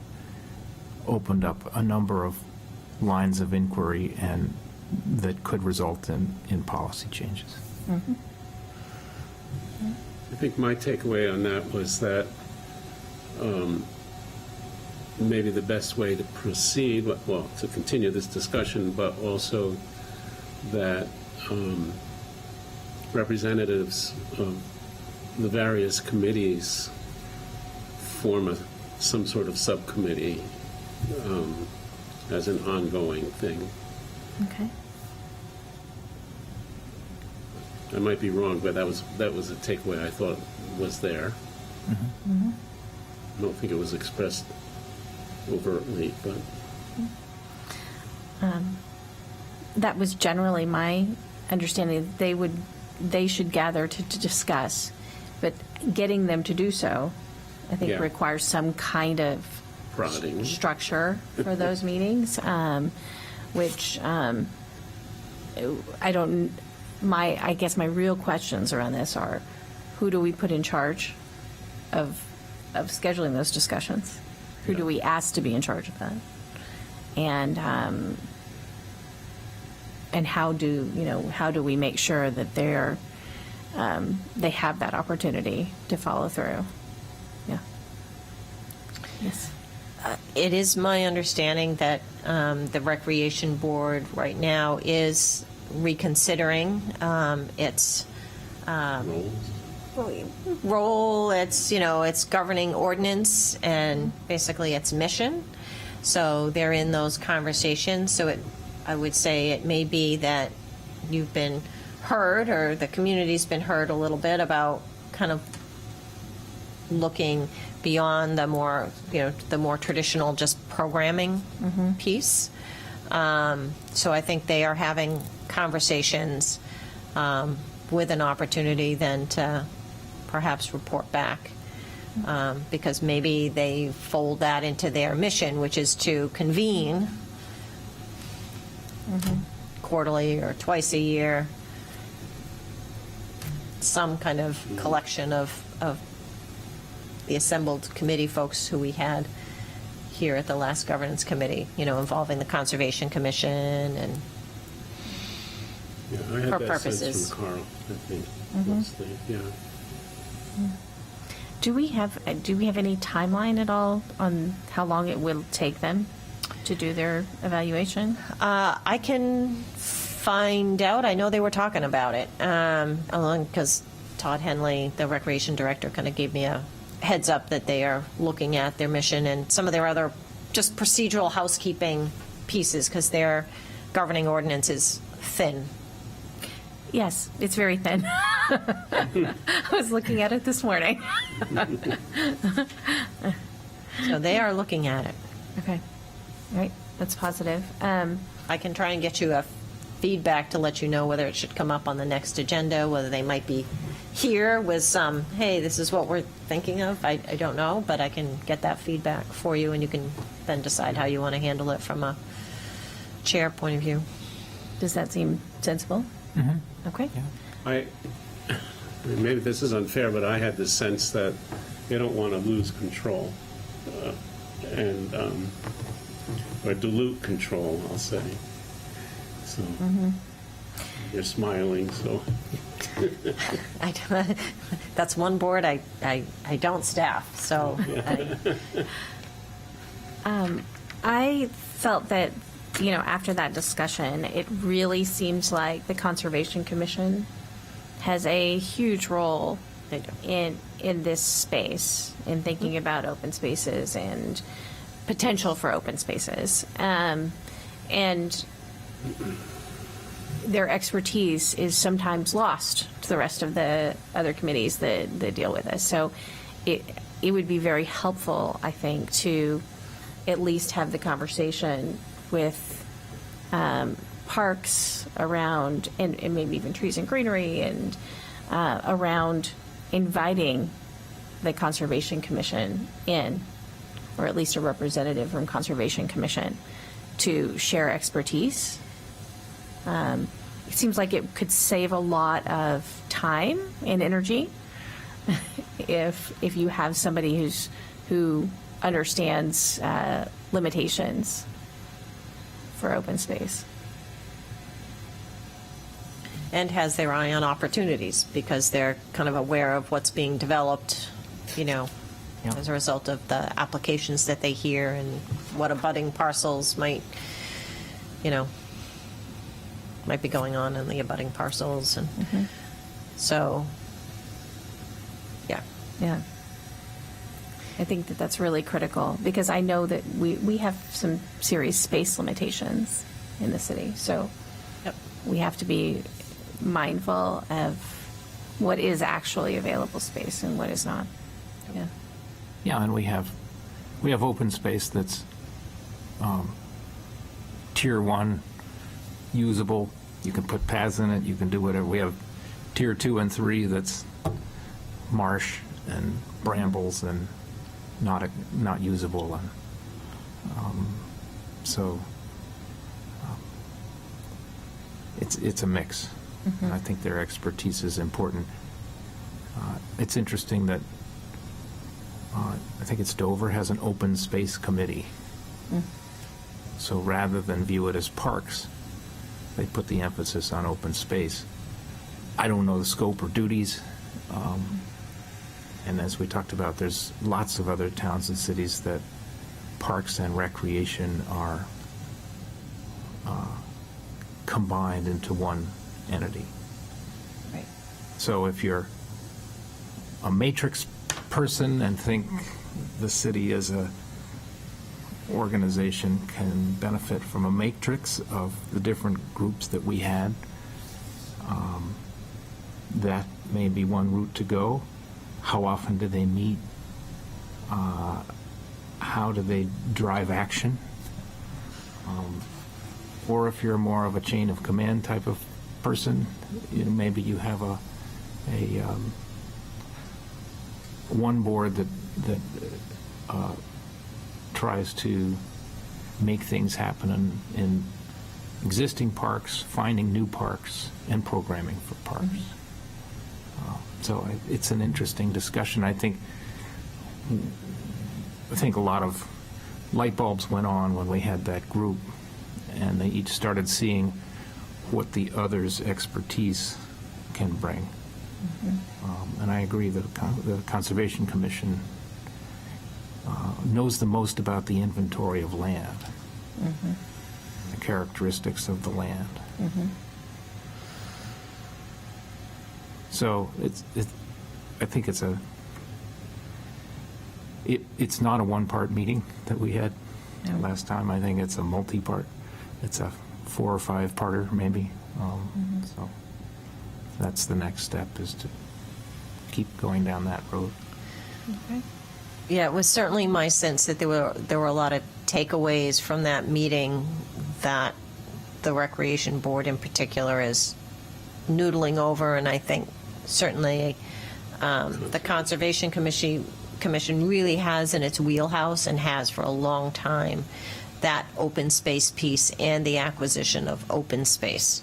C: opened up a number of lines of inquiry and that could result in policy changes.
B: I think my takeaway on that was that maybe the best way to proceed, well, to continue this discussion, but also that representatives of the various committees form some sort of subcommittee as an ongoing thing.
A: Okay.
B: I might be wrong, but that was a takeaway I thought was there. I don't think it was expressed overtly, but
A: That was generally my understanding. They should gather to discuss, but getting them to do so, I think,
B: Yeah.
A: requires some kind of
B: prodding.
A: structure for those meetings, which I guess my real questions around this are, who do we put in charge of scheduling those discussions? Who do we ask to be in charge of that? And how do we make sure that they have that opportunity to follow through? Yeah. Yes.
D: It is my understanding that the Recreation Board right now is reconsidering its
B: Roles.
D: role, its governing ordinance, and basically its mission. So they're in those conversations. So I would say it may be that you've been heard, or the community's been heard a little bit about kind of looking beyond the more traditional just programming piece. So I think they are having conversations with an opportunity then to perhaps report back, because maybe they fold that into their mission, which is to convene quarterly or twice a year, some kind of collection of the assembled committee folks who we had here at the last governance committee, involving the Conservation Commission and
B: Yeah, I had
D: For
B: that
D: purposes.
B: sense from Carl, I think, mostly, yeah.
A: Do we have any timeline at all on how long it will take them to do their evaluation?
D: I can find out. I know they were talking about it, because Todd Henley, the recreation director, kind of gave me a heads up that they are looking at their mission and some of their other just procedural housekeeping pieces, because their governing ordinance is thin.
A: Yes, it's very thin. I was looking at it this morning.
D: So they are looking at it.
A: Okay. All right. That's positive.
D: I can try and get you a feedback to let you know whether it should come up on the next agenda, whether they might be here with some, hey, this is what we're thinking of. I don't know, but I can get that feedback for you, and you can then decide how you want to handle it from a chair point of view.
A: Does that seem sensible? Okay.
B: Maybe this is unfair, but I had the sense that they don't want to lose control or dilute control, I'll say. So you're smiling, so.
D: That's one board I don't staff, so
A: I felt that, after that discussion, it really seems like the Conservation Commission has a huge role
D: They do.
A: in this space, in thinking about open spaces and potential for open spaces. And their expertise is sometimes lost to the rest of the other committees that deal with this. So it would be very helpful, I think, to at least have the conversation with parks around, and maybe even trees and greenery, and around inviting the Conservation Commission in, or at least a representative from Conservation Commission, to share expertise. It seems like it could save a lot of time and energy if you have somebody who understands limitations for open space.
D: And has their eye on opportunities, because they're kind of aware of what's being developed,
C: Yeah.
D: as a result of the applications that they hear and what abutting parcels might be going on in the abutting parcels. And so, yeah.
A: Yeah. I think that that's really critical, because I know that we have some serious space limitations in the city. So
D: Yep.
A: we have to be mindful of what is actually available space and what is not. Yeah.
C: Yeah, and we have open space that's tier 1 usable. You can put paths in it. You can do whatever. We have tier 2 and 3 that's marsh and brambles and not usable. And so it's a mix. And I think their expertise is important. It's interesting that I think it's Dover has an open space committee. So rather than view it as parks, they put the emphasis on open space. I don't know the scope or duties. And as we talked about, there's lots of other towns and cities that parks and recreation are combined into one entity.
A: Right.
C: So if you're a matrix person and think the city as a organization can benefit from a matrix of the different groups that we had, that may be one route to go. How often do they meet? How do they drive action? Or if you're more of a chain of command type of person, maybe you have a one board that tries to make things happen in existing parks, finding new parks, and programming for parks. So it's an interesting discussion. I think a lot of light bulbs went on when we had that group, and they each started seeing what the other's expertise can bring. And I agree that the Conservation Commission knows the most about the inventory of land, the characteristics of the land. So I think it's not a one-part meeting that we had last time. I think it's a multi-part. It's a 4 or 5-parter maybe. So that's the next step, is to keep going down that road.
A: Okay.
D: Yeah, it was certainly my sense that there were a lot of takeaways from that meeting that the Recreation Board in particular is noodling over, and I think certainly the Conservation Commission really has in its wheelhouse, and has for a long time, that open space piece and the acquisition of open space.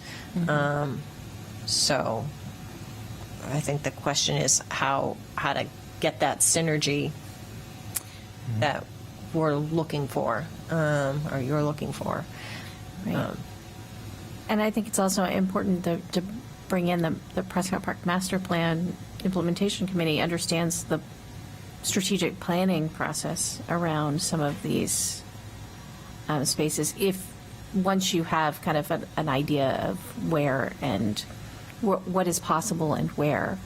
D: So I think the question is how to get that synergy that we're looking for, or you're looking for.
A: Right. And I think it's also important to bring in the Prescott Park Master Plan Implementation Committee understands the strategic planning process around some of these spaces. If once you have kind of an idea of where and what is possible and where,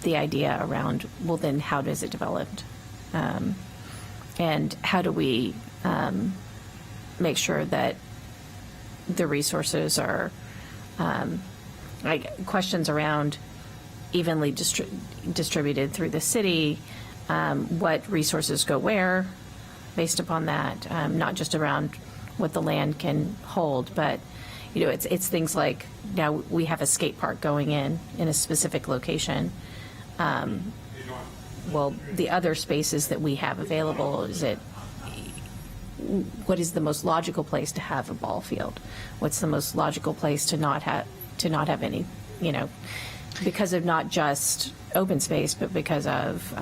A: the idea around, well, then how does it develop? And how do we make sure that the resources are, questions around evenly distributed through the city, what resources go where based upon that, not just around what the land can hold, but it's things like, now we have a skate park going in a specific location. well, the other spaces that we have available, what is the most logical place to have a ball field? What's the most logical place to not have any, because of not just open space, but because of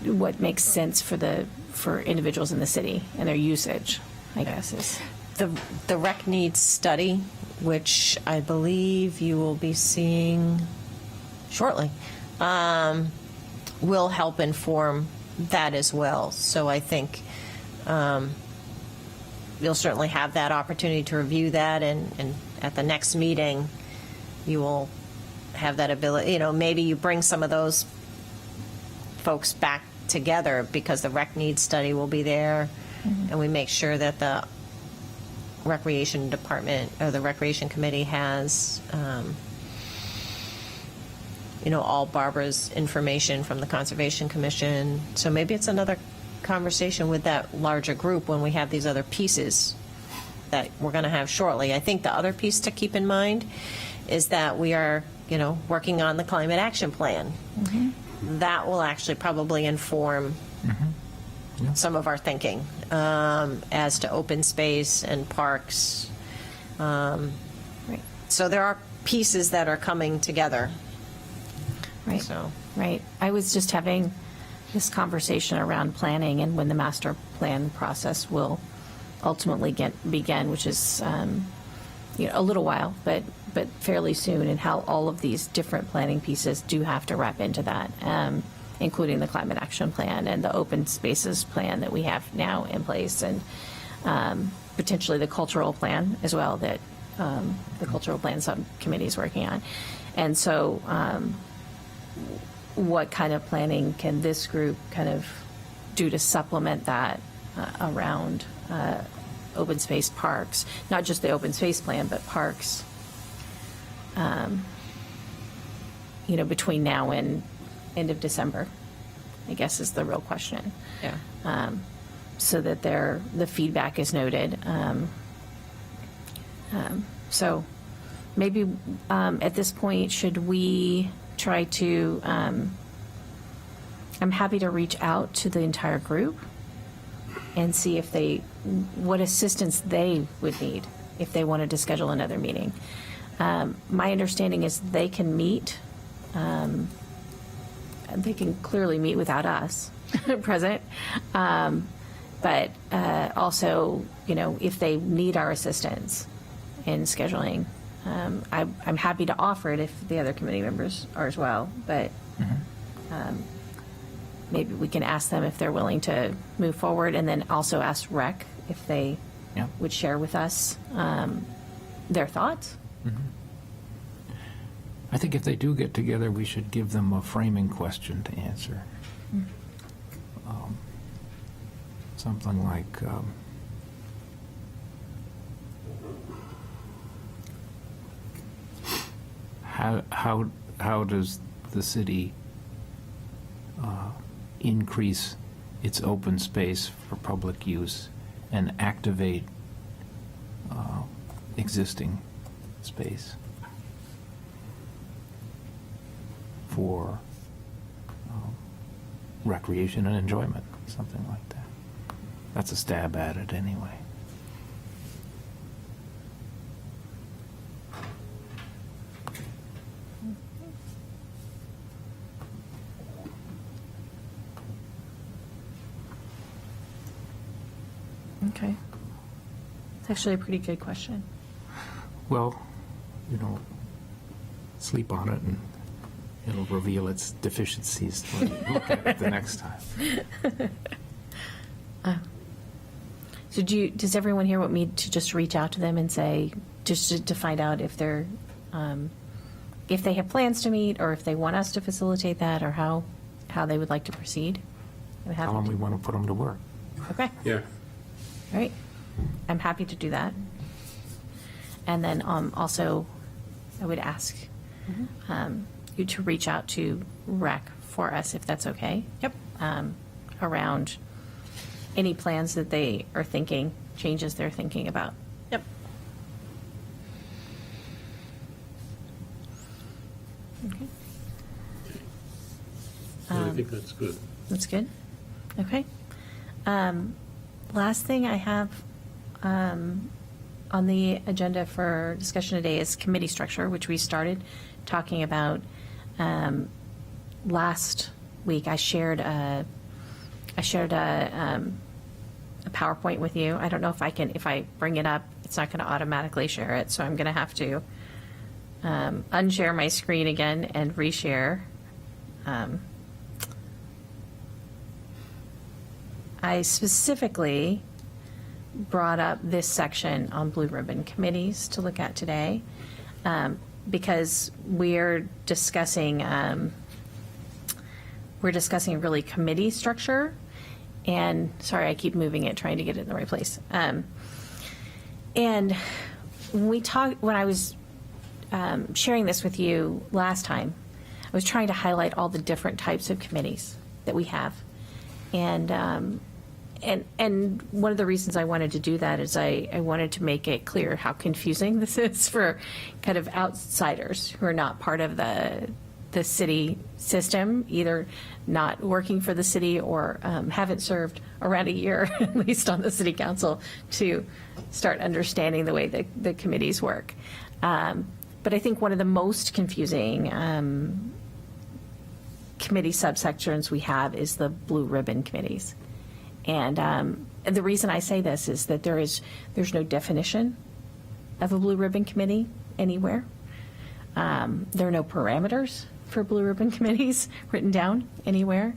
A: what makes sense for individuals in the city and their usage, I guess is.
D: The rec needs study, which I believe you will be seeing shortly, will help inform that as well. So I think you'll certainly have that opportunity to review that, and at the next meeting, you will have that ability. Maybe you bring some of those folks back together because the rec needs study will be there, and we make sure that the recreation department or the recreation committee has all Barbara's information from the Conservation Commission. So maybe it's another conversation with that larger group when we have these other pieces that we're going to have shortly. I think the other piece to keep in mind is that we are, working on the climate action plan. That will actually probably inform some of our thinking as to open space and parks.
A: Right.
D: So there are pieces that are coming together.
A: Right.
D: So.
A: Right. I was just having this conversation around planning and when the master plan process will ultimately begin, which is a little while, but fairly soon, and how all of these different planning pieces do have to wrap into that, including the climate action plan and the open spaces plan that we have now in place, and potentially the cultural plan as well that the cultural plan subcommittee is working on. And so what kind of planning can this group kind of do to supplement that around open space parks, not just the open space plan, but parks, between now and end of December, I guess is the real question.
D: Yeah.
A: So that the feedback is noted. So maybe at this point, should we try to, I'm happy to reach out to the entire group and see what assistance they would need if they wanted to schedule another meeting. My understanding is they can meet, they can clearly meet without us present, but also, if they need our assistance in scheduling, I'm happy to offer it if the other committee members are as well, but maybe we can ask them if they're willing to move forward, and then also ask REC if they would share with us their thoughts.
C: I think if they do get together, we should give them a framing question to answer. Something like, how does the city increase its open space for public use and activate existing space for recreation and enjoyment, something like that. That's a stab at it anyway.
A: Okay. It's actually a pretty good question.
C: Well, sleep on it and it'll reveal its deficiencies when you look at it the next time.
A: So does everyone here want me to just reach out to them and say, just to find out if they're, if they have plans to meet, or if they want us to facilitate that, or how they would like to proceed?
C: Tell them we want to put them to work.
A: Okay.
B: Yeah.
A: All right. I'm happy to do that. And then also, I would ask you to reach out to REC for us, if that's okay.
D: Yep.
A: Around any plans that they are thinking, changes they're thinking about.
D: Yep.
A: Okay.
B: think that's good.
A: That's good. Okay. Last thing I have on the agenda for discussion today is committee structure, which we started talking about last week. I shared a PowerPoint with you. I don't know if I bring it up, it's not going to automatically share it, so I'm going to have to unshare my screen again and reshare. I specifically brought up this section on blue ribbon committees to look at today because we're discussing really committee structure. And sorry, I keep moving it, trying to get it in the right place. And when I was sharing this with you last time, I was trying to highlight all the different types of committees that we have. And one of the reasons I wanted to do that is I wanted to make it clear how confusing this is for kind of outsiders who are not part of the city system, either not working for the city or haven't served around a year, at least on the city council, to start understanding the way that the committees work. But I think one of the most confusing committee subsections we have is the blue ribbon committees. And the reason I say this is that there's no definition of a blue ribbon committee anywhere. There are no parameters for blue ribbon committees written down anywhere.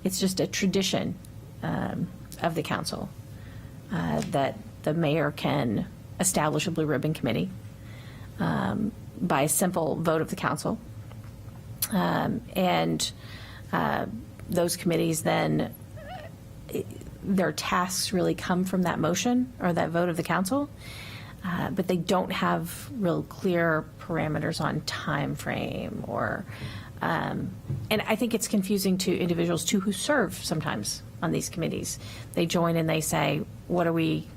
A: It's just a tradition of the council that the mayor can establish a blue ribbon committee by a simple vote of the council. And those committees then, their tasks really come from that motion or that vote of the council, but they don't have real clear parameters on time frame or, and I think it's confusing to individuals too who serve sometimes on these committees. They join and they say, what are we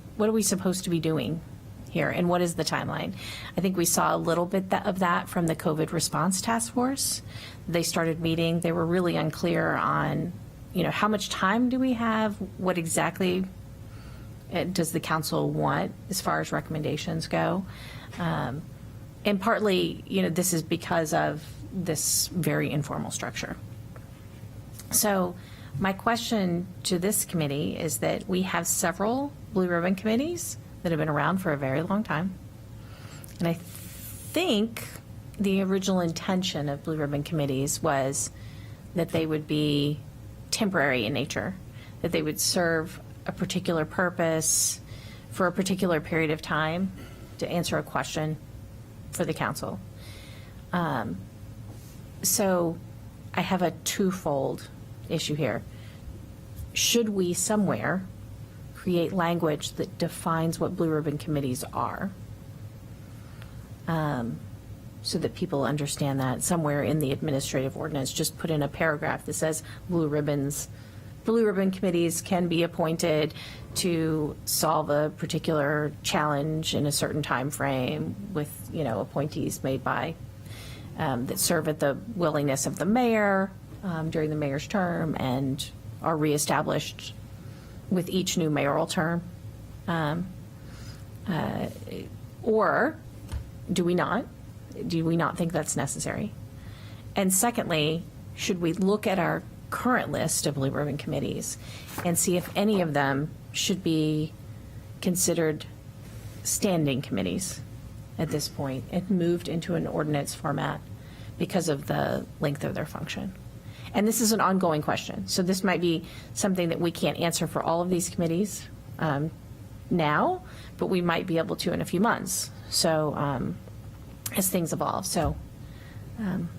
A: supposed to be doing here, and what is the timeline? I think we saw a little bit of that from the COVID response task force. They started meeting, they were really unclear on, how much time do we have? What exactly does the council want as far as recommendations go? And partly, this is because of this very informal structure. So my question to this committee is that we have several blue ribbon committees that have been around for a very long time. And I think the original intention of blue ribbon committees was that they would be temporary in nature, that they would serve a particular purpose for a particular period of time to answer a question for the council. So I have a twofold issue here. Should we somewhere create language that defines what blue ribbon committees are, so that people understand that somewhere in the administrative ordinance, just put in a paragraph that says blue ribbon committees can be appointed to solve a particular challenge in a certain time frame with, appointees made by, that serve at the willingness of the mayor during the mayor's term and are reestablished with each new mayoral term. Or do we not? Do we not think that's necessary? And secondly, should we look at our current list of blue ribbon committees and see if any of them should be considered standing committees at this point and moved into an ordinance format because of the length of their function? And this is an ongoing question. So this might be something that we can't answer for all of these committees now, but we might be able to in a few months. So as things evolve. So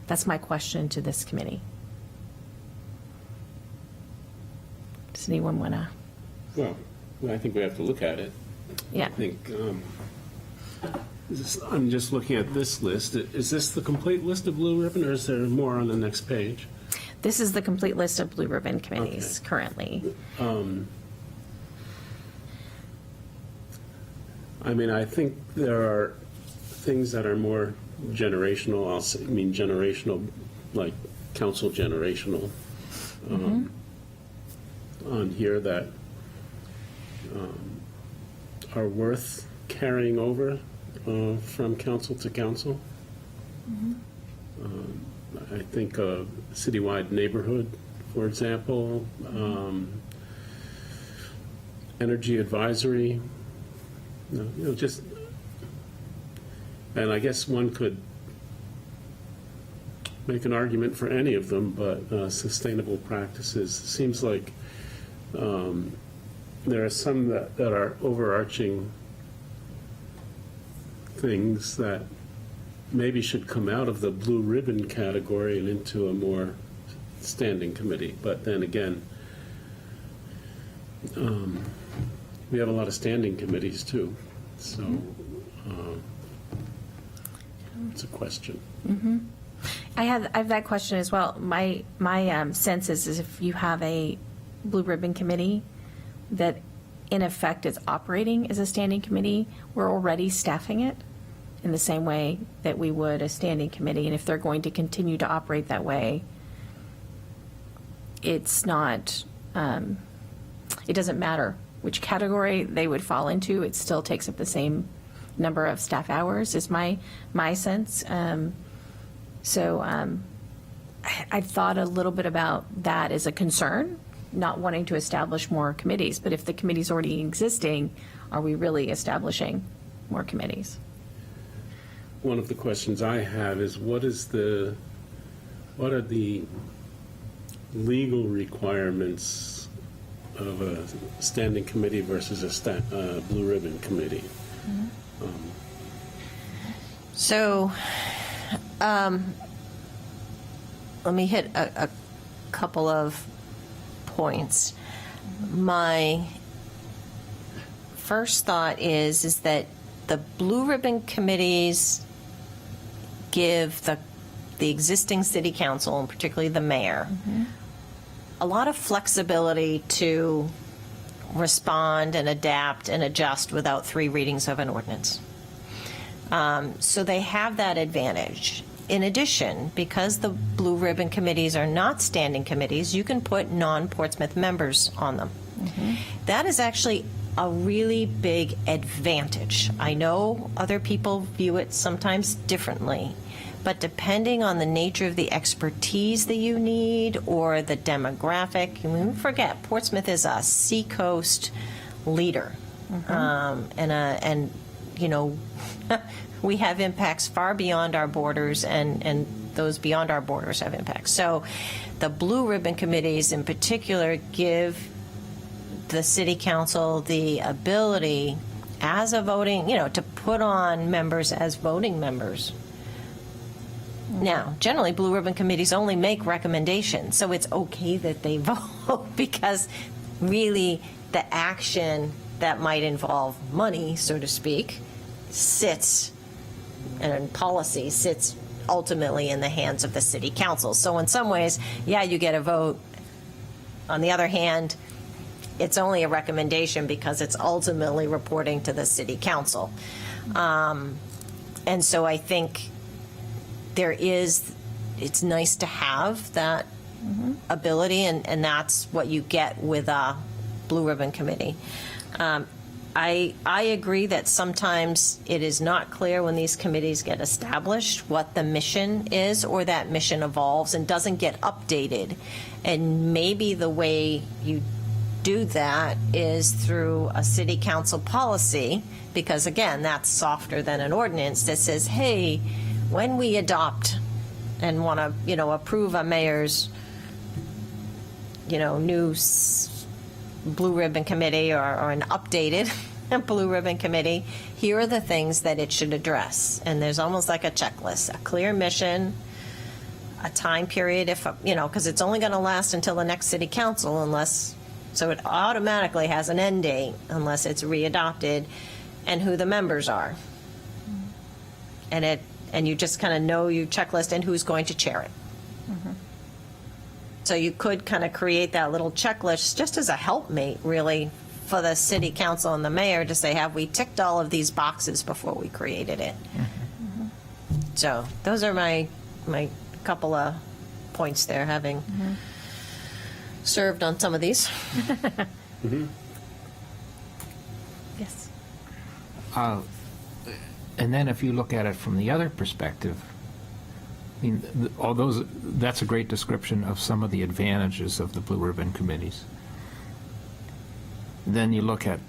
A: that's my question to this committee. Does anyone want to?
B: Well, I think we have to look at it.
A: Yeah.
B: I think, I'm just looking at this list. Is this the complete list of blue ribbon, or is there more on the next page?
A: This is the complete list of blue ribbon committees currently.
B: I think there are things that are more generational. Generational, like council generational. on here that are worth carrying over from council to council. I think citywide neighborhood, for example, energy advisory, just, and I guess one could make an argument for any of them, but sustainable practices, seems like there are some that are overarching things that maybe should come out of the blue ribbon category and into a more standing committee. But then again, we have a lot of standing committees too, so it's a question.
A: I have that question as well. My sense is if you have a blue ribbon committee that in effect is operating as a standing committee, we're already staffing it in the same way that we would a standing committee. And if they're going to continue to operate that way, it's not, it doesn't matter which category they would fall into, it still takes up the same number of staff hours, is my sense. I've thought a little bit about that as a concern, not wanting to establish more committees. But if the committee's already existing, are we really establishing more committees?
B: One of the questions I have is what are the legal requirements of a standing committee versus a blue ribbon committee?
D: So let me hit a couple of points. My first thought is that the blue ribbon committees give the existing city council, and particularly the mayor, a lot of flexibility to respond and adapt and adjust without 3 readings of an ordinance. So they have that advantage. In addition, because the blue ribbon committees are not standing committees, you can put non-Portsmouth members on them. That is actually a really big advantage. I know other people view it sometimes differently, but depending on the nature of the expertise that you need or the demographic, and forget, Portsmouth is a seacoast leader. And we have impacts far beyond our borders, and those beyond our borders have impacts. So the blue ribbon committees in particular give the city council the ability as a voting, to put on members as voting members. Now, generally, blue ribbon committees only make recommendations, so it's okay that they vote because really the action that might involve money, so to speak, sits, and policy sits ultimately in the hands of the city council. So in some ways, yeah, you get a vote. On the other hand, it's only a recommendation because it's ultimately reporting to the city council. And so I think it's nice to have that ability, and that's what you get with a blue ribbon committee. I agree that sometimes it is not clear when these committees get established what the mission is, or that mission evolves and doesn't get updated. And maybe the way you do that is through a city council policy, because again, that's softer than an ordinance that says, hey, when we adopt and want to, approve a mayor's, new blue ribbon committee or an updated blue ribbon committee, here are the things that it should address. And there's almost like a checklist, a clear mission, a time period, because it's only going to last until the next city council so it automatically has an end date unless it's readopted, and who the members are. And you just kind of know your checklist and who's going to chair it. So you could kind of create that little checklist just as a helpmate, really, for the city council and the mayor to say, have we ticked all of these boxes before we created it? So those are my couple of points there, having served on some of these.
A: Yes.
C: And then if you look at it from the other perspective, I mean, that's a great description of some of the advantages of the Blue Ribbon committees. Then you look at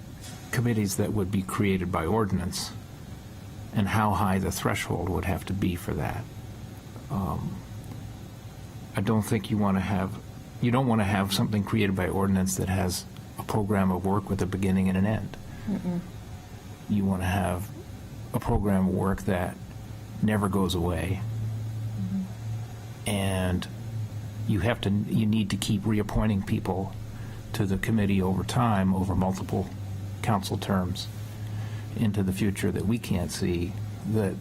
C: committees that would be created by ordinance and how high the threshold would have to be for that. I don't think you don't want to have something created by ordinance that has a program of work with a beginning and an end. You want to have a program of work that never goes away. And you need to keep reappointing people to the committee over time, over multiple council terms into the future that we can't see, that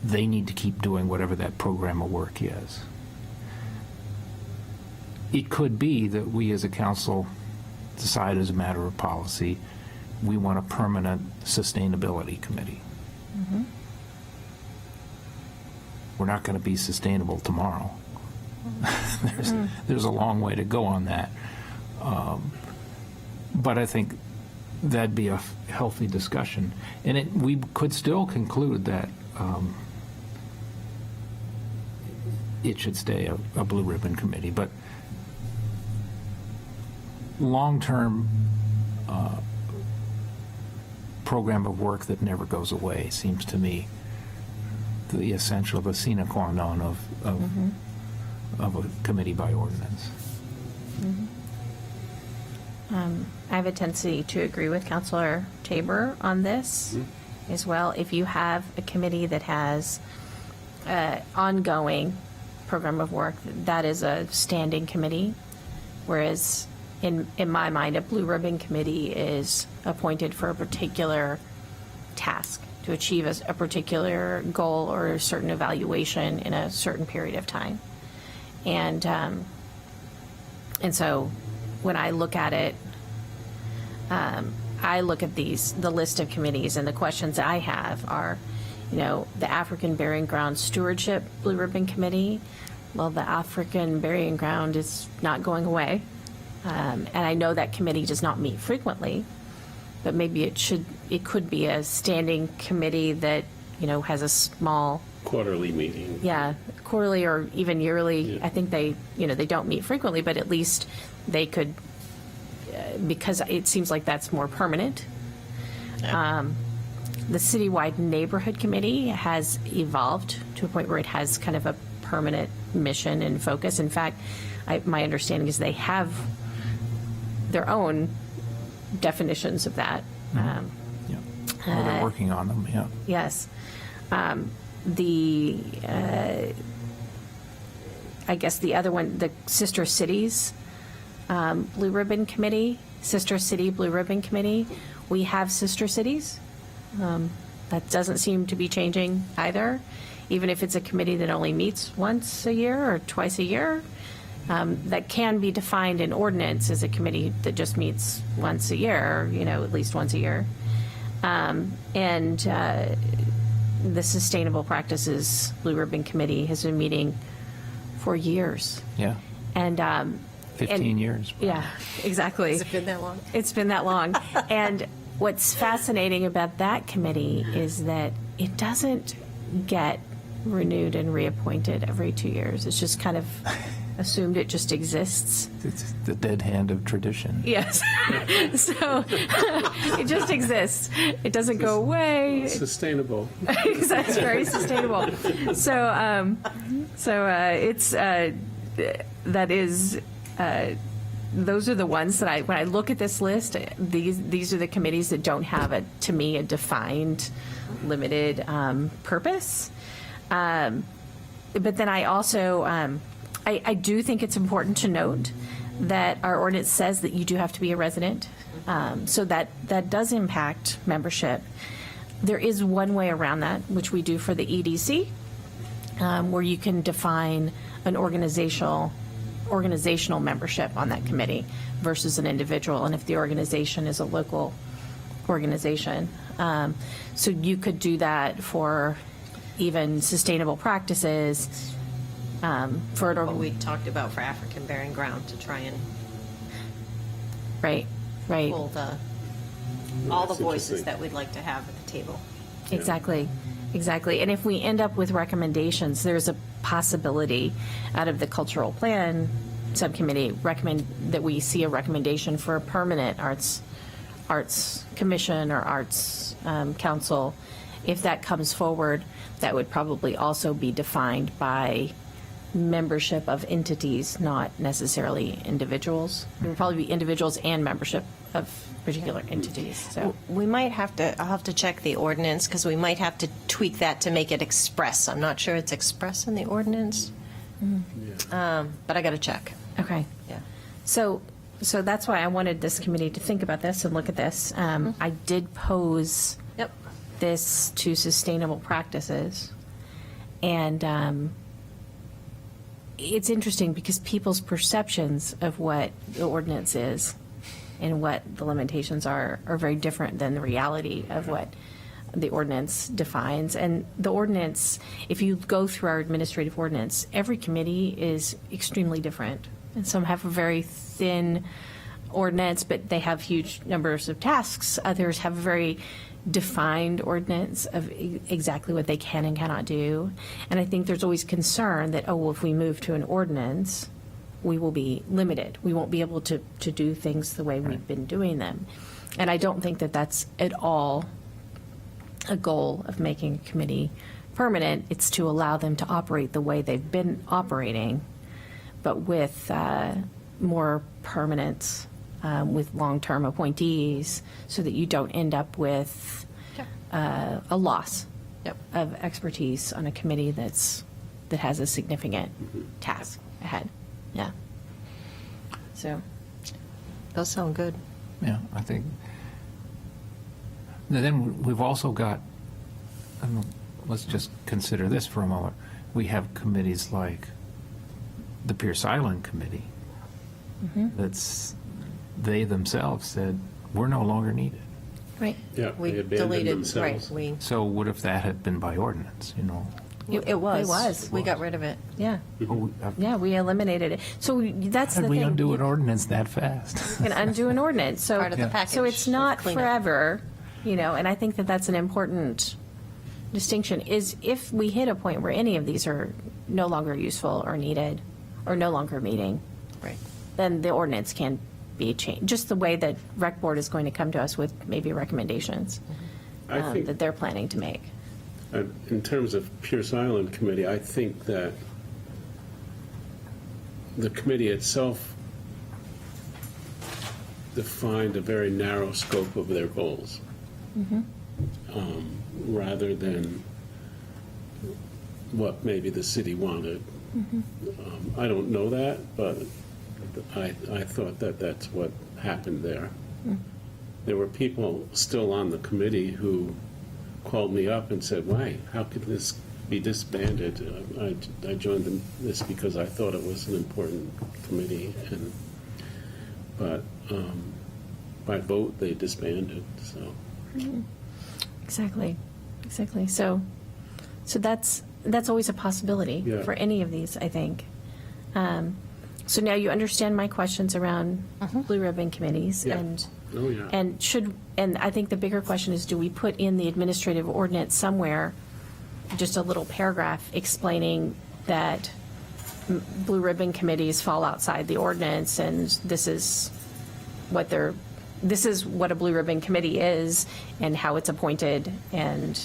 C: they need to keep doing whatever that program of work is. It could be that we as a council decide as a matter of policy, we want a permanent sustainability committee. We're not going to be sustainable tomorrow. There's a long way to go on that. But I think that'd be a healthy discussion. And we could still conclude that it should stay a Blue Ribbon committee. But long-term program of work that never goes away seems to me the essential, the sine qua non of a committee by ordinance.
A: I have a tendency to agree with Councilor Tabor on this as well. If you have a committee that has ongoing program of work, that is a standing committee, whereas in my mind, a Blue Ribbon committee is appointed for a particular task to achieve a particular goal or a certain evaluation in a certain period of time. And so when I look at it, I look at the list of committees, and the questions I have are, the African Burying Ground Stewardship Blue Ribbon Committee. Well, the African Burying Ground is not going away. And I know that committee does not meet frequently, but maybe it could be a standing committee that, has a small
B: Quarterly meeting.
A: quarterly or even yearly.
B: Yeah.
A: I think they don't meet frequently, but at least they could, because it seems like that's more permanent. The Citywide Neighborhood Committee has evolved to a point where it has kind of a permanent mission and focus. In fact, my understanding is they have their own definitions of that.
C: Yeah. Well, they're working on them, yeah.
A: Yes. I guess the other one, the Sister Cities Blue Ribbon Committee, Sister City Blue Ribbon Committee. We have sister cities. That doesn't seem to be changing either, even if it's a committee that only meets once a year or twice a year. That can be defined in ordinance as a committee that just meets once a year, at least once a year. And the Sustainable Practices Blue Ribbon Committee has been meeting for years.
C: Yeah,
A: And
C: 15 years.
A: yeah, exactly.
D: Has it been that long?
A: It's been that long. And what's fascinating about that committee is that it doesn't get renewed and reappointed every 2 years. It's just kind of assumed it just exists.
C: It's the dead hand of tradition.
A: Yes. So it just exists. It doesn't go away.
B: Sustainable.
A: It's very sustainable. So it's that is. Those are the ones that when I look at this list, these are the committees that don't have to me, a defined, limited purpose. But then I also, I do think it's important to note that our ordinance says that you do have to be a resident. So that does impact membership. There is one way around that, which we do for the EDC, where you can define an organizational membership on that committee versus an individual, and if the organization is a local organization. So you could do that for even sustainable practices, for it,
D: What we talked about for African Bearing Ground to try and
A: right, right.
D: pull all the
B: That's
D: voices
B: interesting.
D: that we'd like to have at the table.
A: Exactly, exactly. And if we end up with recommendations, there's a possibility out of the cultural plan subcommittee that we see a recommendation for a permanent arts commission or arts council. If that comes forward, that would probably also be defined by membership of entities, not necessarily individuals. It would probably be individuals and membership of particular entities, so.
D: We might have to, I'll have to check the ordinance, because we might have to tweak that to make it express. I'm not sure it's express in the ordinance, but I got to check.
A: Okay.
D: Yeah.
A: So that's why I wanted this committee to think about this and look at this. I did pose
D: Yep.
A: this to sustainable practices. And it's interesting because people's perceptions of what the ordinance is and what the limitations are very different than the reality of what the ordinance defines. And the ordinance, if you go through our administrative ordinance, every committee is extremely different. And some have a very thin ordinance, but they have huge numbers of tasks. Others have a very defined ordinance of exactly what they can and cannot do. And I think there's always concern that, oh, well, if we move to an ordinance, we will be limited. We won't be able to do things the way we've been doing them. And I don't think that that's at all a goal of making a committee permanent. It's to allow them to operate the way they've been operating, but with more permanence, with long-term appointees, so that you don't end up with a loss
D: Yep.
A: of expertise on a committee that has a significant task ahead. Yeah. So,
D: Those sound good.
C: Yeah, I think. Then we've also got, let's just consider this for a moment. We have committees like the Pierce Island Committee. They themselves said, we're no longer needed.
A: right.
B: Yeah,
D: We
B: they abandoned
D: deleted,
B: themselves.
D: right,
C: So what if that had been by ordinance, you know?
D: it was.
A: It was.
D: We got rid of it.
A: Yeah.
C: Oh,
A: Yeah, we eliminated it. So that's
C: How
A: the
C: did we
A: thing.
C: undo an ordinance that fast?
A: You can undo an ordinance. So,
D: Part of the
C: Yeah.
D: package.
A: so it's not
D: cleanup.
A: forever, and I think that that's an important distinction, is if we hit a point where any of these are no longer useful or needed or no longer meeting,
D: Right.
A: then the ordinance can be changed, just the way that Rec Board is going to come to us with maybe recommendations
B: I think
A: that they're planning to make.
B: In terms of Pierce Island Committee, I think that the committee itself defined a very narrow scope of their goals, rather than what maybe the city wanted. I don't know that, but I thought that that's what happened there. There were people still on the committee who called me up and said, why, how could this be disbanded? I joined this because I thought it was an important committee, but by vote, they disbanded, so.
A: Exactly. So that's always a possibility
B: Yeah.
A: for any of these, I think. So now you understand my questions around blue ribbon committees,
B: Yeah.
A: and
B: Oh, yeah.
A: and I think the bigger question is, do we put in the administrative ordinance somewhere just a little paragraph explaining that blue ribbon committees fall outside the ordinance, and this is what a blue ribbon committee is, and how it's appointed, and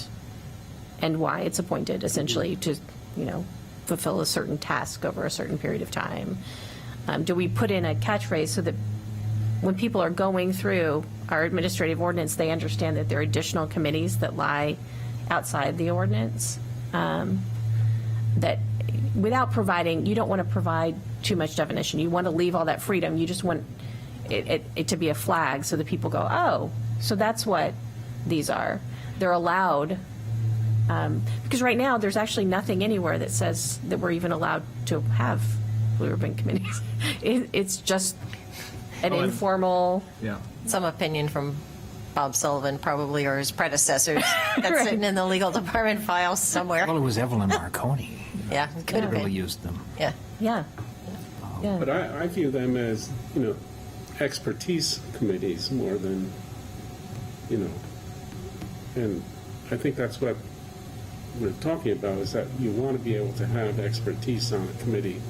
A: why it's appointed, essentially, to fulfill a certain task over a certain period of time. Do we put in a catchphrase so that when people are going through our administrative ordinance, they understand that there are additional committees that lie outside the ordinance? That without providing, you don't want to provide too much definition. You want to leave all that freedom. You just want it to be a flag so that people go, oh, so that's what these are. They're allowed. Because right now, there's actually nothing anywhere that says that we're even allowed to have blue ribbon committees. It's just an informal,
C: Yeah.
D: Some opinion from Bob Sullivan probably, or his predecessors, that's sitting in the legal department files somewhere.
C: Well, it was Evelyn Marconi.
D: Yeah, could have
C: Really
D: been.
C: used them.
D: Yeah.
A: Yeah. Yeah.
B: But I view them as, expertise committees more than, and I think that's what we're talking about, is that you want to be able to have expertise on a committee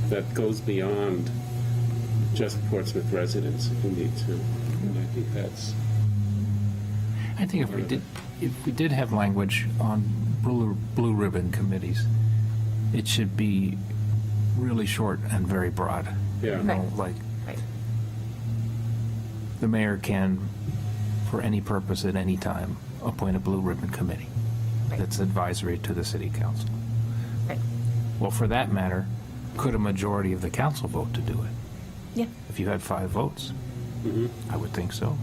B: that goes beyond just Portsmouth residents who need to. And I think that's,
C: I think if we did have language on blue ribbon committees, it should be really short and very broad.
B: Yeah.
C: You know, like,
A: Right.
C: the mayor can, for any purpose at any time, appoint a blue ribbon committee
A: Right.
C: that's advisory to the city council.
A: Right.
C: Well, for that matter, could a majority of the council vote to do it?
A: Yeah.
C: If you had 5 votes, I would think so.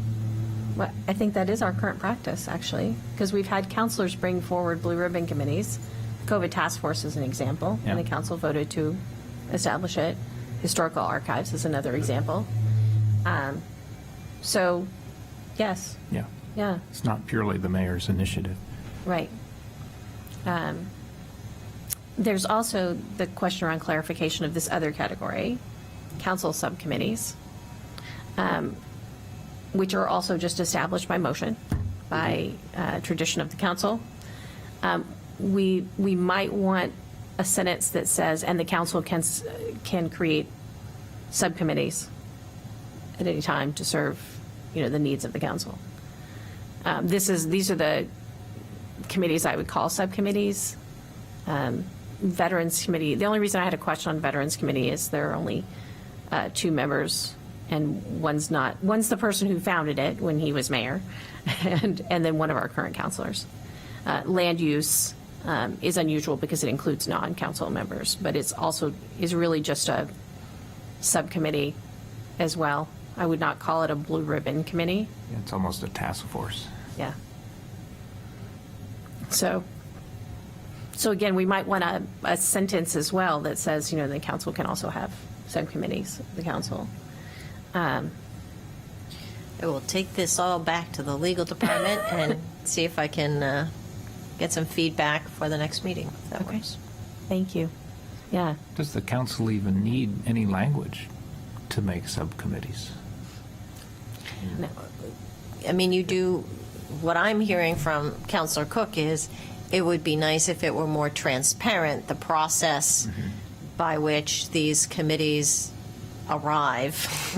A: Well, I think that is our current practice, actually, because we've had counselors bring forward blue ribbon committees. COVID task force is an example, and the
C: Yeah.
A: council voted to establish it. Historical archives is another example. So, yes,
C: Yeah.
A: yeah,
C: It's not purely the mayor's initiative.
A: right. There's also the question around clarification of this other category, council subcommittees, which are also just established by motion, by tradition of the council. We might want a sentence that says, and the council can create subcommittees at any time to serve, the needs of the council. These are the committees I would call subcommittees. Veterans Committee, the only reason I had a question on Veterans Committee is there are only 2 members, and one's the person who founded it when he was mayor, and then one of our current counselors. Land use is unusual because it includes non-council members, but it's also is really just a subcommittee as well. I would not call it a blue ribbon committee.
C: It's almost a task force.
A: Yeah. So again, we might want a sentence as well that says, the council can also have subcommittees, the council.
D: I will take this all back to the legal department and see if I can get some feedback for the next meeting, if that
A: Okay.
D: works.
A: Thank you. Yeah.
C: Does the council even need any language to make subcommittees?
A: No.
D: I mean, you do, what I'm hearing from Counselor Cook is, it would be nice if it were more transparent, the process by which these committees arrive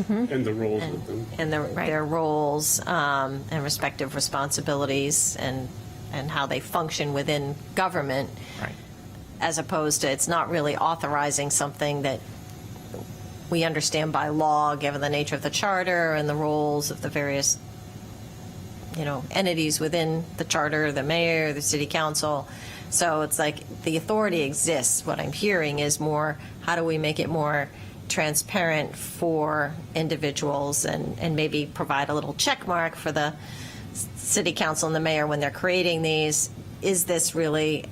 B: and the roles of them.
D: and their roles and respective responsibilities and how they function within government,
C: Right.
D: as opposed to it's not really authorizing something that we understand by law, given the nature of the charter and the roles of the various entities within the charter, the mayor, the city council. So it's like the authority exists. What I'm hearing is more, how do we make it more transparent for individuals and maybe provide a little check mark for the city council and the mayor when they're creating these. Is this really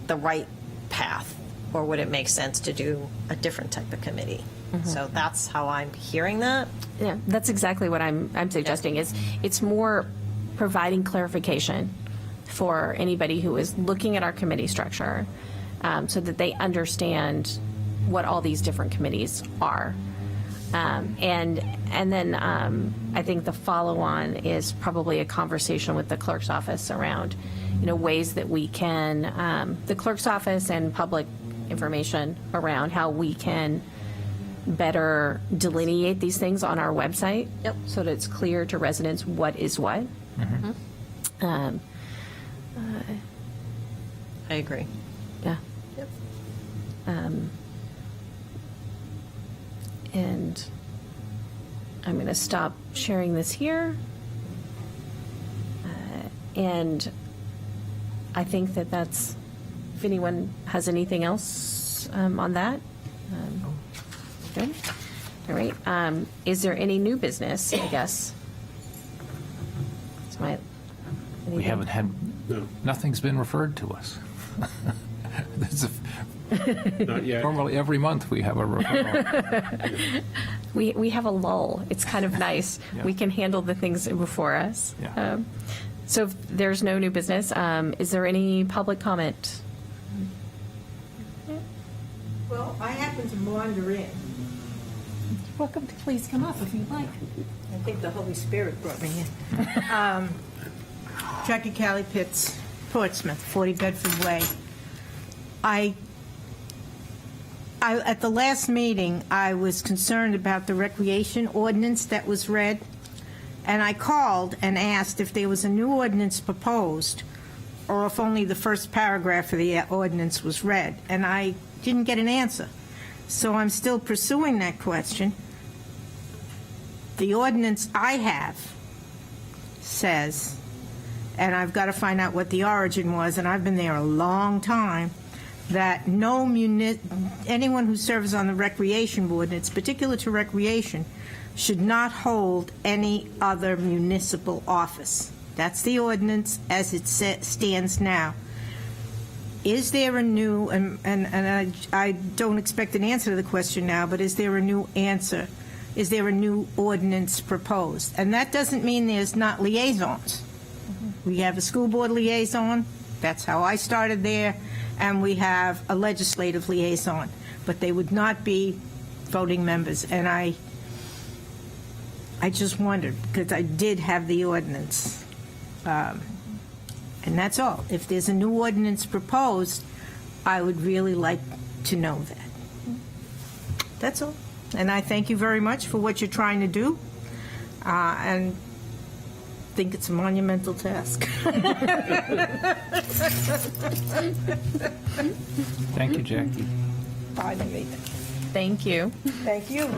D: the right path? Or would it make sense to do a different type of committee? So that's how I'm hearing that.
A: Yeah, that's exactly what I'm suggesting. It's more providing clarification for anybody who is looking at our committee structure, so that they understand what all these different committees are. And then I think the follow-on is probably a conversation with the clerk's office around, ways that we can, the clerk's office and public information around how we can better delineate these things on our website.
D: Yep.
A: So that it's clear to residents what is what.
D: I agree.
A: Yeah.
D: Yep.
A: And I'm going to stop sharing this here. And I think that's, if anyone has anything else on that. Good. All right. Is there any new business, I guess?
C: We haven't had,
B: No,
C: nothing's been referred to us.
B: not yet.
C: Normally, every month we have a referral.
A: We have a lull. It's kind of nice.
C: Yeah.
A: We can handle the things before us.
C: Yeah.
A: So if there's no new business, is there any public comment?
E: Well, I happen to wander in.
A: Welcome to please come up if you'd like.
E: I think the Holy Spirit brought me in. Jackie Callie Pitts, Portsmouth, 40 Bedford Way. At the last meeting, I was concerned about the recreation ordinance that was read, and I called and asked if there was a new ordinance proposed, or if only the first paragraph of the ordinance was read, and I didn't get an answer. So I'm still pursuing that question. The ordinance I have says, and I've got to find out what the origin was, and I've been there a long time, that anyone who serves on the recreation board, and it's particular to recreation, should not hold any other municipal office. That's the ordinance as it stands now. Is there a new, and I don't expect an answer to the question now, but is there a new answer? Is there a new ordinance proposed? And that doesn't mean there's not liaisons. We have a school board liaison, that's how I started there, and we have a legislative liaison, but they would not be voting members. And I just wondered, because I did have the ordinance. And that's all. If there's a new ordinance proposed, I would really like to know that. That's all. And I thank you very much for what you're trying to do, and think it's a monumental task.
C: Thank you, Jackie.
E: Pardon me.
A: Thank you.
E: Thank you.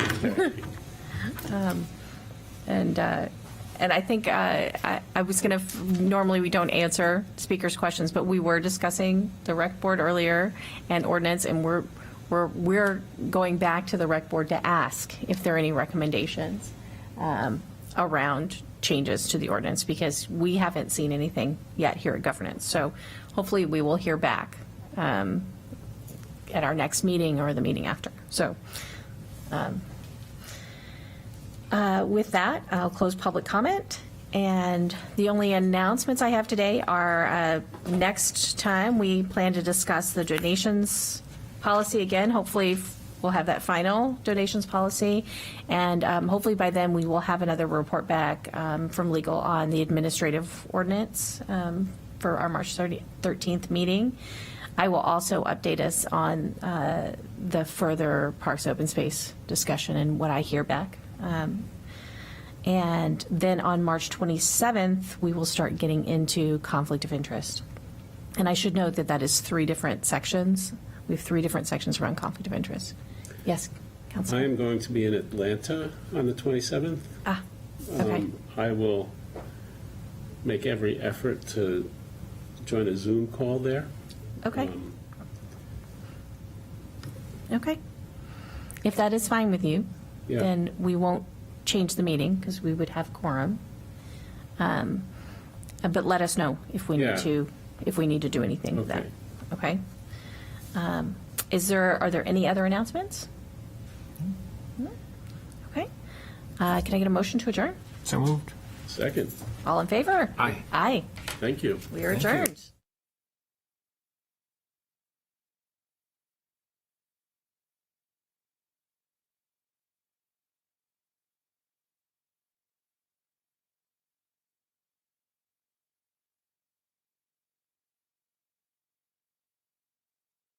A: And I think I was going to, normally we don't answer speakers' questions, but we were discussing the rec board earlier and ordinance, and we're going back to the rec board to ask if there are any recommendations around changes to the ordinance, because we haven't seen anything yet here at governance. So hopefully we will hear back at our next meeting or the meeting after. So with that, I'll close public comment. And the only announcements I have today are next time we plan to discuss the donations policy again. Hopefully we'll have that final donations policy. And hopefully by then we will have another report back from legal on the administrative ordinance for our March 13th meeting. I will also update us on the further parks open space discussion and what I hear back. And then on March 27th, we will start getting into conflict of interest. And I should note that that is 3 different sections. We have 3 different sections around conflict of interest. Yes,
B: I
A: Councilor?
B: am going to be in Atlanta on the 27th.
A: Okay.
B: I will make every effort to join a Zoom call there.
A: Okay. Okay. If that is fine with you,
B: Yeah.
A: then we won't change the meeting because we would have quorum. But let us know if we
B: Yeah.
A: need to do anything with that.
B: Okay.
A: Okay. Are there any other announcements? No? Okay. Can I get a motion to adjourn?
C: So moved.
B: Second.
A: All in favor?
C: Aye.
A: Aye.
B: Thank you.
A: We are
C: Thank you.
A: adjourned.